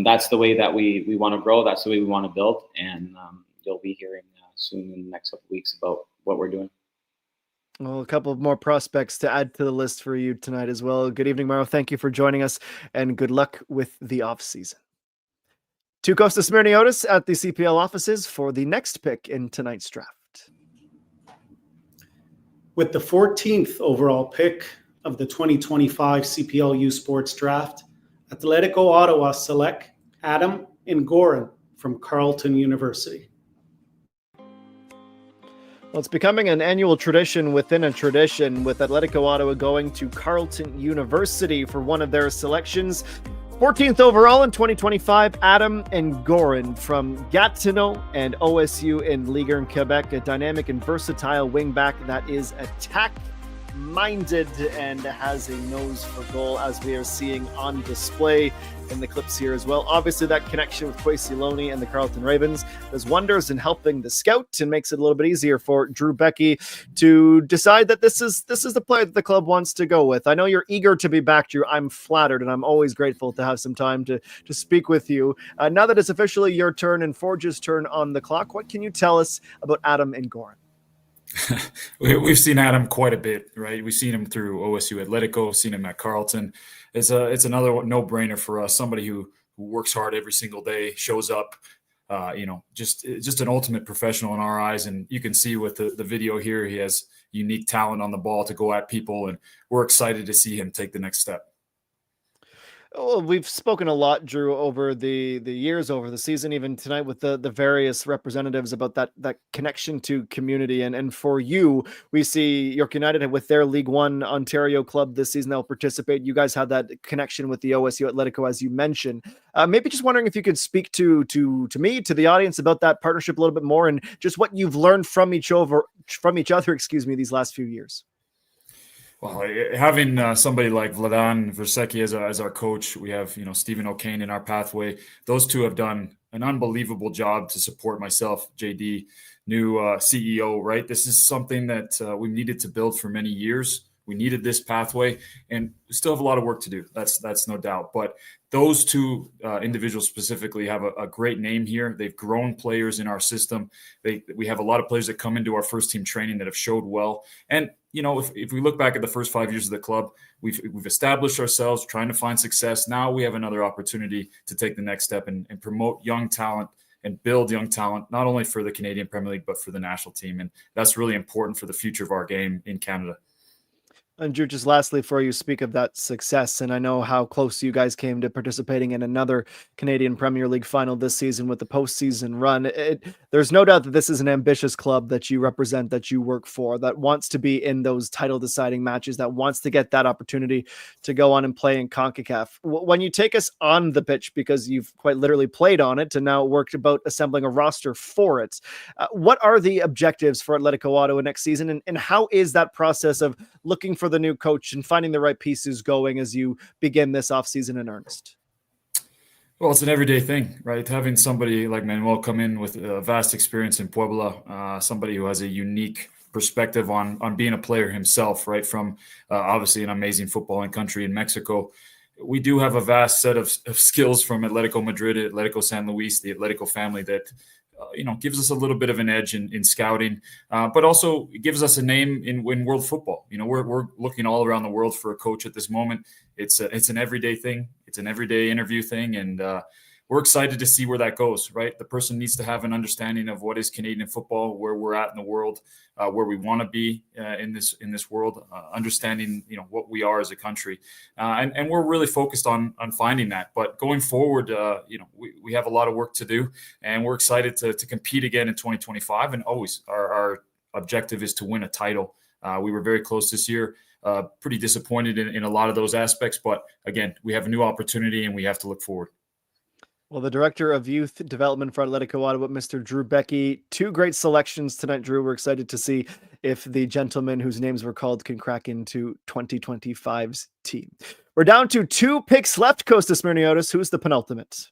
that's the way that we want to grow. That's the way we want to build. And you'll be hearing soon in the next couple of weeks about what we're doing. Well, a couple of more prospects to add to the list for you tonight as well. Good evening, Mauro. Thank you for joining us, and good luck with the offseason. To Kostas Smirniotis at the CPL offices for the next pick in tonight's draft. With the 14th overall pick of the 2025 CPL U Sports Draft, Atletico Ottawa select Adam Ngoran from Carleton University. Well, it's becoming an annual tradition within a tradition, with Atletico Ottawa going to Carleton University for one of their selections. 14th overall in 2025, Adam Ngoran from Gatineau and OSU in Ligue 1 Quebec, a dynamic and versatile wingback that is attack-minded and has a nose for goal, as we are seeing on display in the clips here as well. Obviously, that connection with Kwesi Loney and the Carleton Ravens does wonders in helping the scout and makes it a little bit easier for Drew Becky to decide that this is the player that the club wants to go with. I know you're eager to be back, Drew. I'm flattered, and I'm always grateful to have some time to speak with you. Now that it's officially your turn and Forge's turn on the clock, what can you tell us about Adam Ngoran? We've seen Adam quite a bit, right? We've seen him through OSU Atletico, seen him at Carleton. It's another no-brainer for us. Somebody who works hard every single day, shows up, just an ultimate professional in our eyes. And you can see with the video here, he has unique talent on the ball to go at people, and we're excited to see him take the next step. Well, we've spoken a lot, Drew, over the years, over the season, even tonight with the various representatives about that connection to community. And for you, we see York United with their League One Ontario club this season that will participate. You guys had that connection with the OSU Atletico, as you mentioned. Maybe just wondering if you could speak to me, to the audience, about that partnership a little bit more, and just what you've learned from each other, these last few years. Well, having somebody like Vladan Versecki as our coach, we have Stephen O'Kane in our pathway. Those two have done an unbelievable job to support myself, JD, new CEO. Right, this is something that we needed to build for many years. We needed this pathway, and we still have a lot of work to do. That's no doubt. But those two individuals specifically have a great name here. They've grown players in our system. We have a lot of players that come into our first team training that have showed well. And if we look back at the first 5 years of the club, we've established ourselves, trying to find success. Now we have another opportunity to take the next step and promote young talent and build young talent, not only for the Canadian Premier League, but for the national team. And that's really important for the future of our game in Canada. And Drew, just lastly, before you speak of that success, and I know how close you guys came to participating in another Canadian Premier League final this season with the postseason run. There's no doubt that this is an ambitious club that you represent, that you work for, that wants to be in those title-deciding matches, that wants to get that opportunity to go on and play in CONCACAF. When you take us on the pitch, because you've quite literally played on it and now worked about assembling a roster for it, what are the objectives for Atletico Ottawa next season, and how is that process of looking for the new coach and finding the right pieces going as you begin this offseason in earnest? Well, it's an everyday thing, right? Having somebody like Manuel come in with a vast experience in Puebla, somebody who has a unique perspective on being a player himself, right? From obviously an amazing footballing country in Mexico. We do have a vast set of skills from Atletico Madrid, Atletico San Luis, the Atletico family that gives us a little bit of an edge in scouting, but also it gives us a name in world football. We're looking all around the world for a coach at this moment. It's an everyday thing. It's an everyday interview thing. And we're excited to see where that goes, right? The person needs to have an understanding of what is Canadian football, where we're at in the world, where we want to be in this world, understanding, what we are as a country. And we're really focused on finding that. But going forward, we have a lot of work to do, and we're excited to compete again in 2025. And always our objective is to win a title. We were very close this year. Pretty disappointed in a lot of those aspects. But again, we have a new opportunity and we have to look forward. Well, the Director of Youth Development for Atletico Ottawa, Mr. Drew Becky. Two great selections tonight, Drew. We're excited to see if the gentlemen whose names were called can crack into 2025's team. We're down to 2 picks left, Kostas Smirniotis. Who's the penultimate?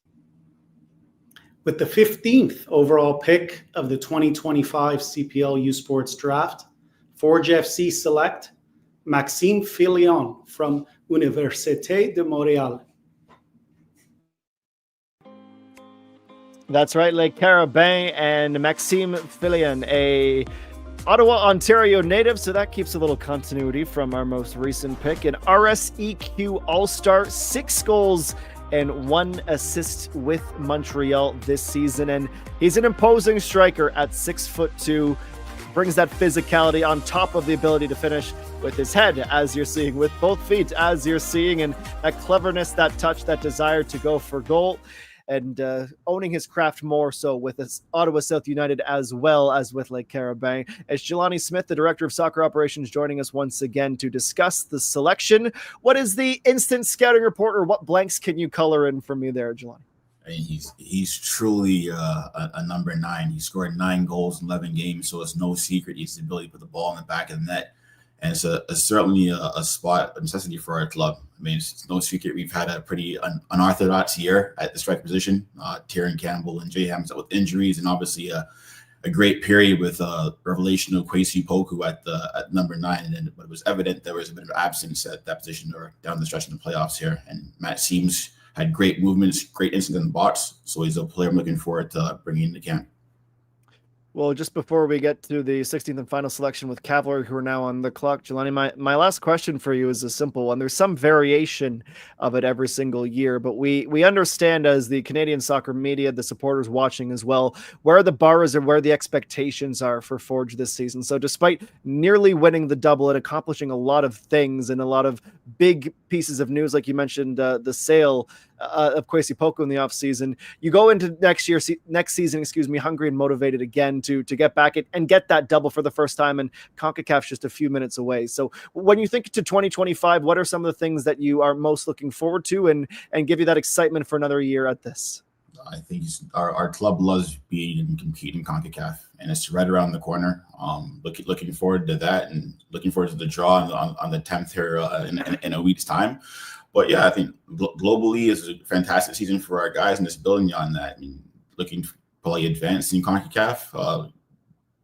With the 15th overall pick of the 2025 CPL U Sports Draft, Forge FC select Maxime Filion from Université de Montréal. That's right, Les Carabins and Maxime Filion, a Ottawa, Ontario native, so that keeps a little continuity from our most recent pick. An RSEQ All-Star, 6 goals and 1 assist with Montreal this season, and he's an imposing striker at 6'2", brings that physicality on top of the ability to finish with his head, as you're seeing, with both feet, as you're seeing, and that cleverness, that touch, that desire to go for goal. And owning his craft more so with this Ottawa South United as well as with Les Carabins. It's Jelani Smith, the Director of Soccer Operations, joining us once again to discuss the selection. What is the instant scouting report, or what blanks can you color in for me there, Jelani? He's truly a number 9. He scored 9 goals in 11 games, so it's no secret he's the ability to put the ball in the back of the net. And it's certainly a spot, a necessity for our club. I mean, it's no secret we've had a pretty unorthodox year at the striker position. Tiernan Campbell and Jay Ham's with injuries, and obviously a great period with revelation of Kwesi Poku at number 9. But it was evident there was a bit of absence at that position or down the stretch in the playoffs here. And Matt Seams had great movements, great instinct in the box. So he's a player I'm looking forward to bringing into camp. Well, just before we get to the 16th and final selection with Cavalry, who are now on the clock, Jelani, my last question for you is a simple one. There's some variation of it every single year, but we understand, as the Canadian soccer media, the supporters watching as well, where the bar is and where the expectations are for Forge this season. So despite nearly winning the double and accomplishing a lot of things and a lot of big pieces of news, like you mentioned, the sale of Kwesi Poku in the offseason, you go into next season, hungry and motivated again to get back and get that double for the first time, and CONCACAF's just a few minutes away. So when you think to 2025, what are some of the things that you are most looking forward to and give you that excitement for another year at this? I think our club loves being and competing in CONCACAF, and it's right around the corner. Looking forward to that, and looking forward to the draw on the 10th here in a week's time. But yeah, I think globally is a fantastic season for our guys, and just building on that. I mean, looking to probably advance in CONCACAF,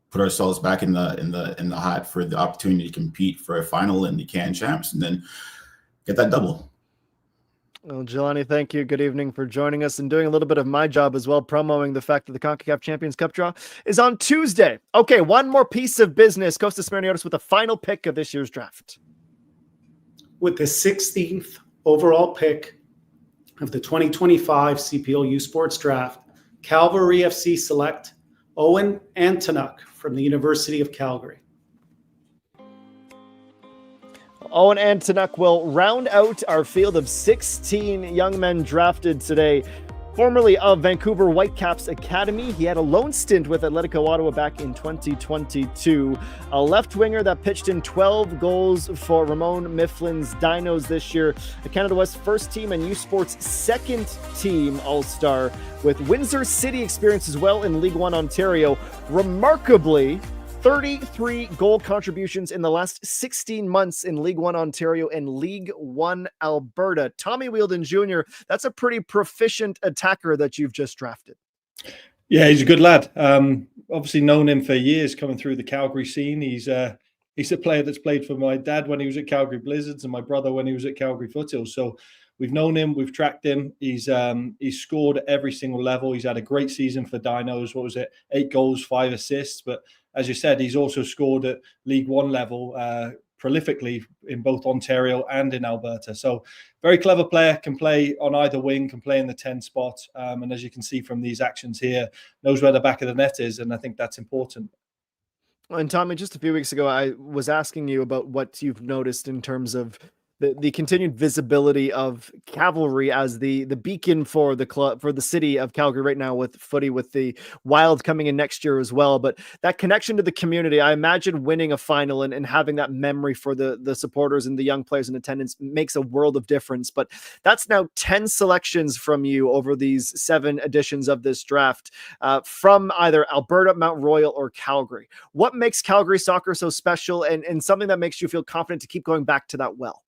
put ourselves back in the hot for the opportunity to compete for a final in the CAN Champs, and then get that double. Well, Jelani, thank you. Good evening for joining us and doing a little bit of my job as well, promoting the fact that the CONCACAF Champions Cup draw is on Tuesday. Okay, one more piece of business. Kostas Smirniotis with the final pick of this year's draft. With the 16th overall pick of the 2025 CPL U Sports Draft, Calvary FC select Owen Antonuk from the University of Calgary. Owen Antonuk will round out our field of 16 young men drafted today. Formerly of Vancouver Whitecaps Academy, he had a loan stint with Atletico Ottawa back in 2022. A left winger that pitched in 12 goals for Ramon Mifflin's Dinos this year. A Canada West first team and U Sports second team All-Star with Windsor City experience as well in League One Ontario. Remarkably, 33 goal contributions in the last 16 months in League One Ontario and League One Alberta. Tommy Wheeldon Jr., that's a pretty proficient attacker that you've just drafted. Yeah, he's a good lad. Obviously known him for years coming through the Calgary scene. He's a player that's played for my dad when he was at Calgary Blizzards and my brother when he was at Calgary Foothills. So we've known him, we've tracked him. He's scored at every single level. He's had a great season for Dinos. What was it? 8 goals, 5 assists. But as you said, he's also scored at League One level prolifically in both Ontario and in Alberta. So very clever player, can play on either wing, can play in the 10 spot. And as you can see from these actions here, knows where the back of the net is. And I think that's important. And Tommy, just a few weeks ago, I was asking you about what you've noticed in terms of the continued visibility of Cavalry as the beacon for the club, for the city of Calgary right now with footy, with the Wild coming in next year as well. But that connection to the community, I imagine winning a final and having that memory for the supporters and the young players in attendance makes a world of difference. But that's now 10 selections from you over these 7 editions of this draft from either Alberta, Mount Royal, or Calgary. What makes Calgary soccer so special and something that makes you feel confident to keep going back to that well?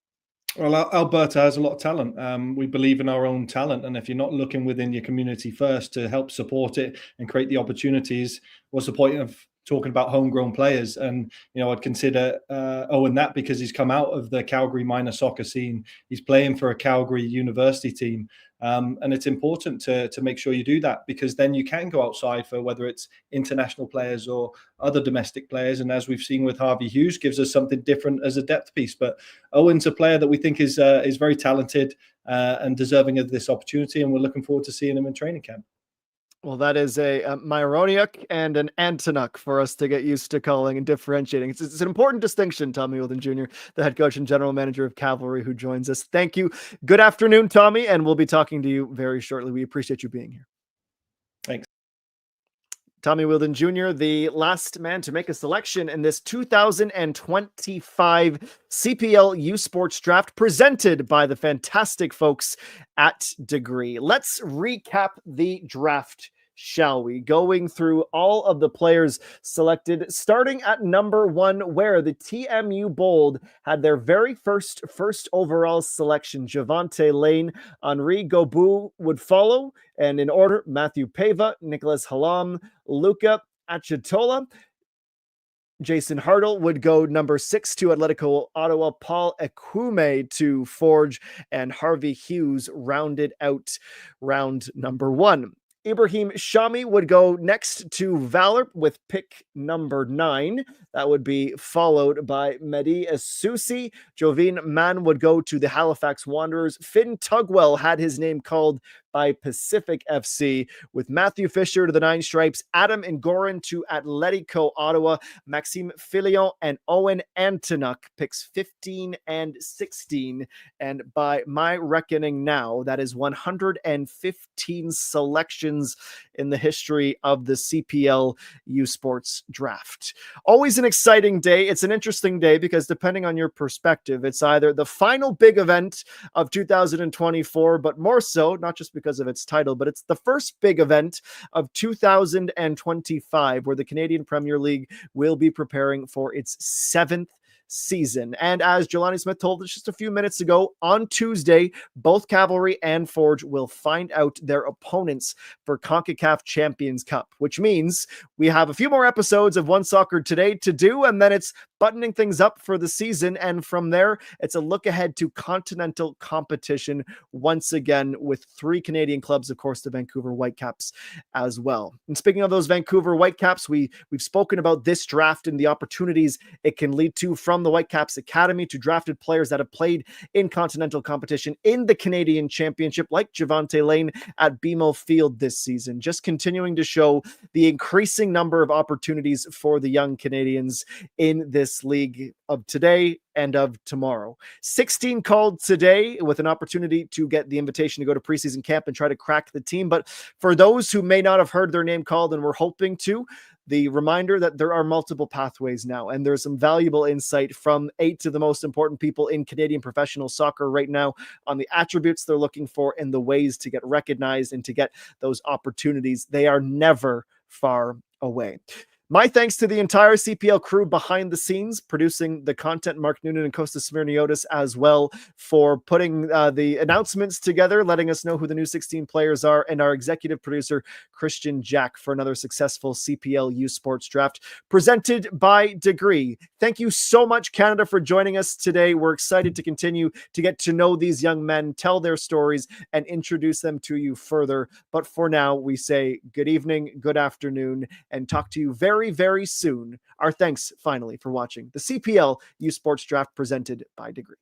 Well, Alberta has a lot of talent. We believe in our own talent. And if you're not looking within your community first to help support it and create the opportunities, what's the point of talking about homegrown players? And, I'd consider Owen that because he's come out of the Calgary minor soccer scene. He's playing for a Calgary university team. And it's important to make sure you do that because then you can go outside for whether it's international players or other domestic players. And as we've seen with Harvey Hughes, gives us something different as a depth piece. But Owen's a player that we think is very talented and deserving of this opportunity. And we're looking forward to seeing him in training camp. Well, that is a Myroniuk and an Antonuk for us to get used to calling and differentiating. It's an important distinction, Tommy Wheeldon Jr., the head coach and general manager of Cavalry, who joins us. Thank you. Good afternoon, Tommy, and we'll be talking to you very shortly. We appreciate you being here. Thanks. Tommy Wheeldon Jr., the last man to make a selection in this 2025 CPL U Sports Draft presented by the fantastic folks at Degree. Let's recap the draft, shall we? Going through all of the players selected, starting at number 1, where the TMU Bold had their very first overall selection. Javante Lane, Henri Gobu would follow, and in order, Matthew Pava, Nicholas Halam, Luca Achitola. Jason Hartle would go number 6 to Atletico Ottawa. Paul Ekume to Forge, and Harvey Hughes rounded out round number 1. Ibrahim Shami would go next to Valour with pick number 9. That would be followed by Mehdi Asusi. Jovine Mann would go to the Halifax Wanderers. Finn Tugwell had his name called by Pacific FC, with Matthew Fisher to the Nine Stripes, Adam Ngoran to Atletico Ottawa, Maxime Filion and Owen Antonuk, picks 15 and 16. And by my reckoning now, that is 115 selections in the history of the CPL U Sports Draft. Always an exciting day. It's an interesting day because depending on your perspective, it's either the final big event of 2024, but more so, not just because of its title, but it's the first big event of 2025, where the Canadian Premier League will be preparing for its 7th season. And as Jelani Smith told us just a few minutes ago, on Tuesday, both Cavalry and Forge will find out their opponents for CONCACAF Champions Cup, which means we have a few more episodes of OneSoccer today to do, and then it's buttoning things up for the season. And from there, it's a look ahead to continental competition once again with 3 Canadian clubs, of course, the Vancouver Whitecaps as well. And speaking of those Vancouver Whitecaps, we've spoken about this draft and the opportunities it can lead to, from the Whitecaps Academy to drafted players that have played in continental competition in the Canadian Championship, like Javante Lane at BMO Field this season, just continuing to show the increasing number of opportunities for the young Canadians in this league of today and of tomorrow. 16 called today, with an opportunity to get the invitation to go to preseason camp and try to crack the team. But for those who may not have heard their name called and were hoping to, the reminder that there are multiple pathways now, and there's some valuable insight from 8 of the most important people in Canadian professional soccer right now on the attributes they're looking for and the ways to get recognized and to get those opportunities. They are never far away. My thanks to the entire CPL crew behind the scenes, producing the content, Mark Noonan and Kostas Smirniotis as well, for putting the announcements together, letting us know who the new 16 players are, and our executive producer, Christian Jack, for another successful CPL U Sports Draft presented by Degree. Thank you so much, Canada, for joining us today. We're excited to continue to get to know these young men, tell their stories, and introduce them to you further. But for now, we say good evening, good afternoon, and talk to you very, very soon. Our thanks finally for watching the CPL U Sports Draft presented by Degree.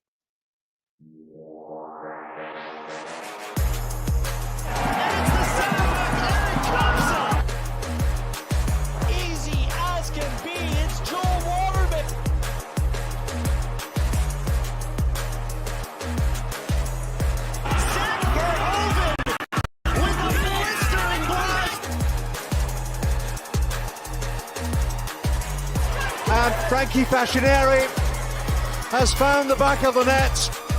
Easy as can be, it's Joel Waterman. Zach Verhoeven with a blistering blast. And Frankie Fascineri has found the back of the net.